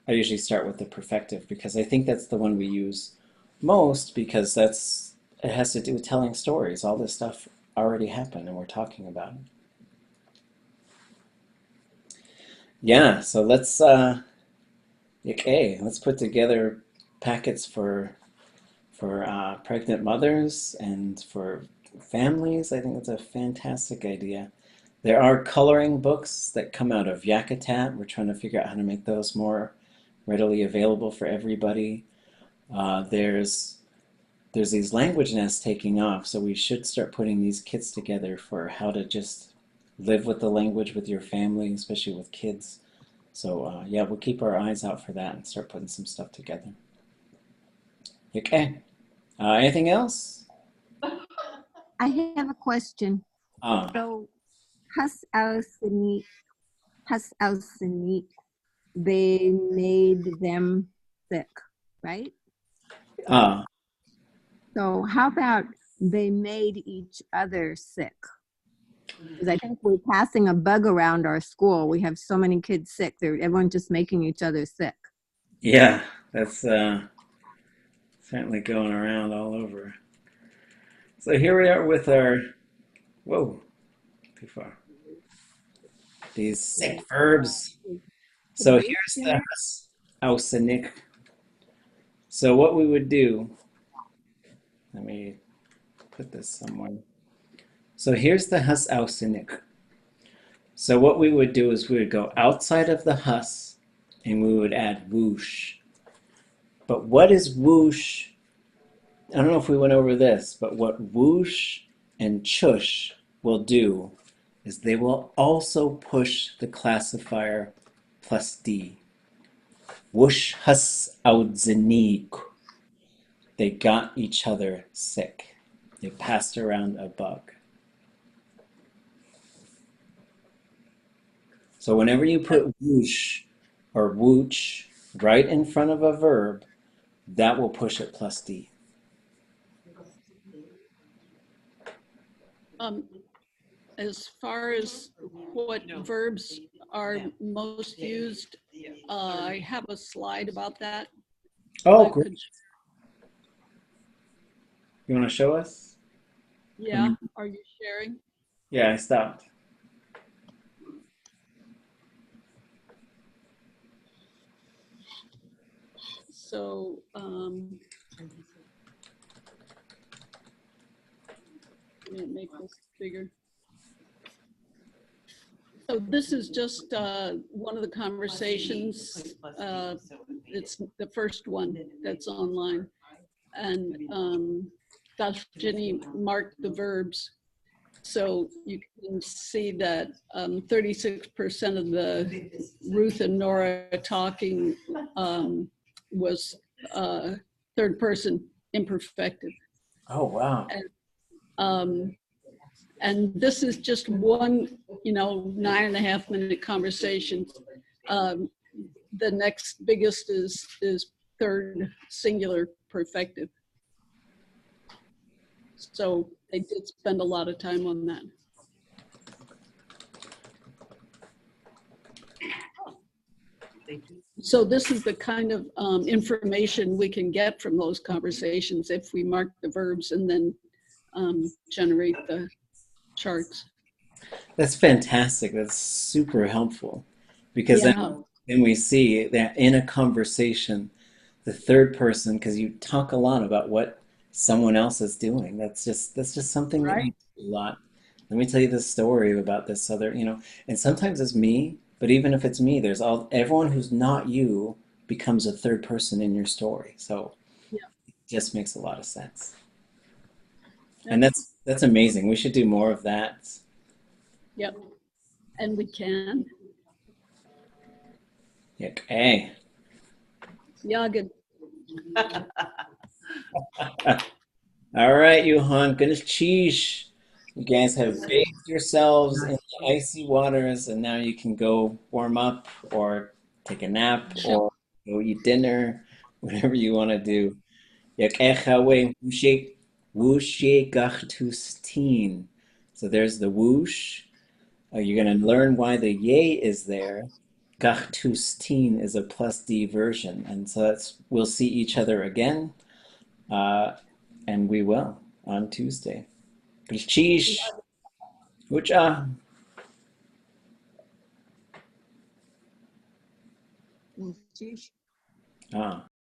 I usually start with the perfective because I think that's the one we use most because it has to do with telling stories. All this stuff already happened and we're talking about it. Yeah, so let's put together packets for pregnant mothers and for families. I think that's a fantastic idea. There are coloring books that come out of Yakutat. We're trying to figure out how to make those more readily available for everybody. There's these language nests taking off, so we should start putting these kits together for how to just live with the language with your family, especially with kids. So yeah, we'll keep our eyes out for that and start putting some stuff together. Okay. Anything else? I have a question. So, has al-Sini, they made them sick, right? So how about they made each other sick? Because I think we're passing a bug around our school. We have so many kids sick. Everyone's just making each other sick. Yeah, that's certainly going around all over. So here we are with our, whoa, too far. These sick verbs. So here's the ausenik. So what we would do, let me put this somewhere. So here's the hus ausenik. So what we would do is we would go outside of the hus and we would add whoosh. But what is whoosh? I don't know if we went over this, but what whoosh and chush will do is they will also push the classifier plus D. Whoosh hus audzenik. They got each other sick. They passed around a bug. So whenever you put whoosh or whooch right in front of a verb, that will push it plus D. as far as what verbs are most used, I have a slide about that. Oh, I great. could- You want to show us? Yeah, are you sharing? Yeah, I stopped. So, I'm gonna make this bigger. So this is just one of the conversations. It's the first one that's online. And Dashjini marked the verbs. So you can see that 36% of the Ruth and Nora talking was third person imperfective. Oh, wow. And this is just one, 9.5 minute conversation. The next biggest is third singular perfective. So they did spend a lot of time on that. So this is the kind of information we can get from those conversations if we mark the verbs and then generate the charts. That's fantastic. That's super helpful because then we see that in a conversation, the third person, because you talk a lot about what someone else is doing. That's just something that we do a lot. Let me tell you this story about this other, and sometimes it's me, but even if it's me, everyone who's not you becomes a third person in your story. So it just makes a lot of sense. And that's amazing. We should do more of that. Yep. And we can. Okay. Yeah, good. All right, Johan, goodness cheese. You guys have bathed yourselves in the icy waters, and now you can go warm up or take a nap or go eat dinner, whatever you want to do. So there's the whoosh. You're going to learn why the yay is there. Gachtustin is a plus D version. And so we'll see each other again. And we will on Tuesday. Cheese. Ucha. Ah.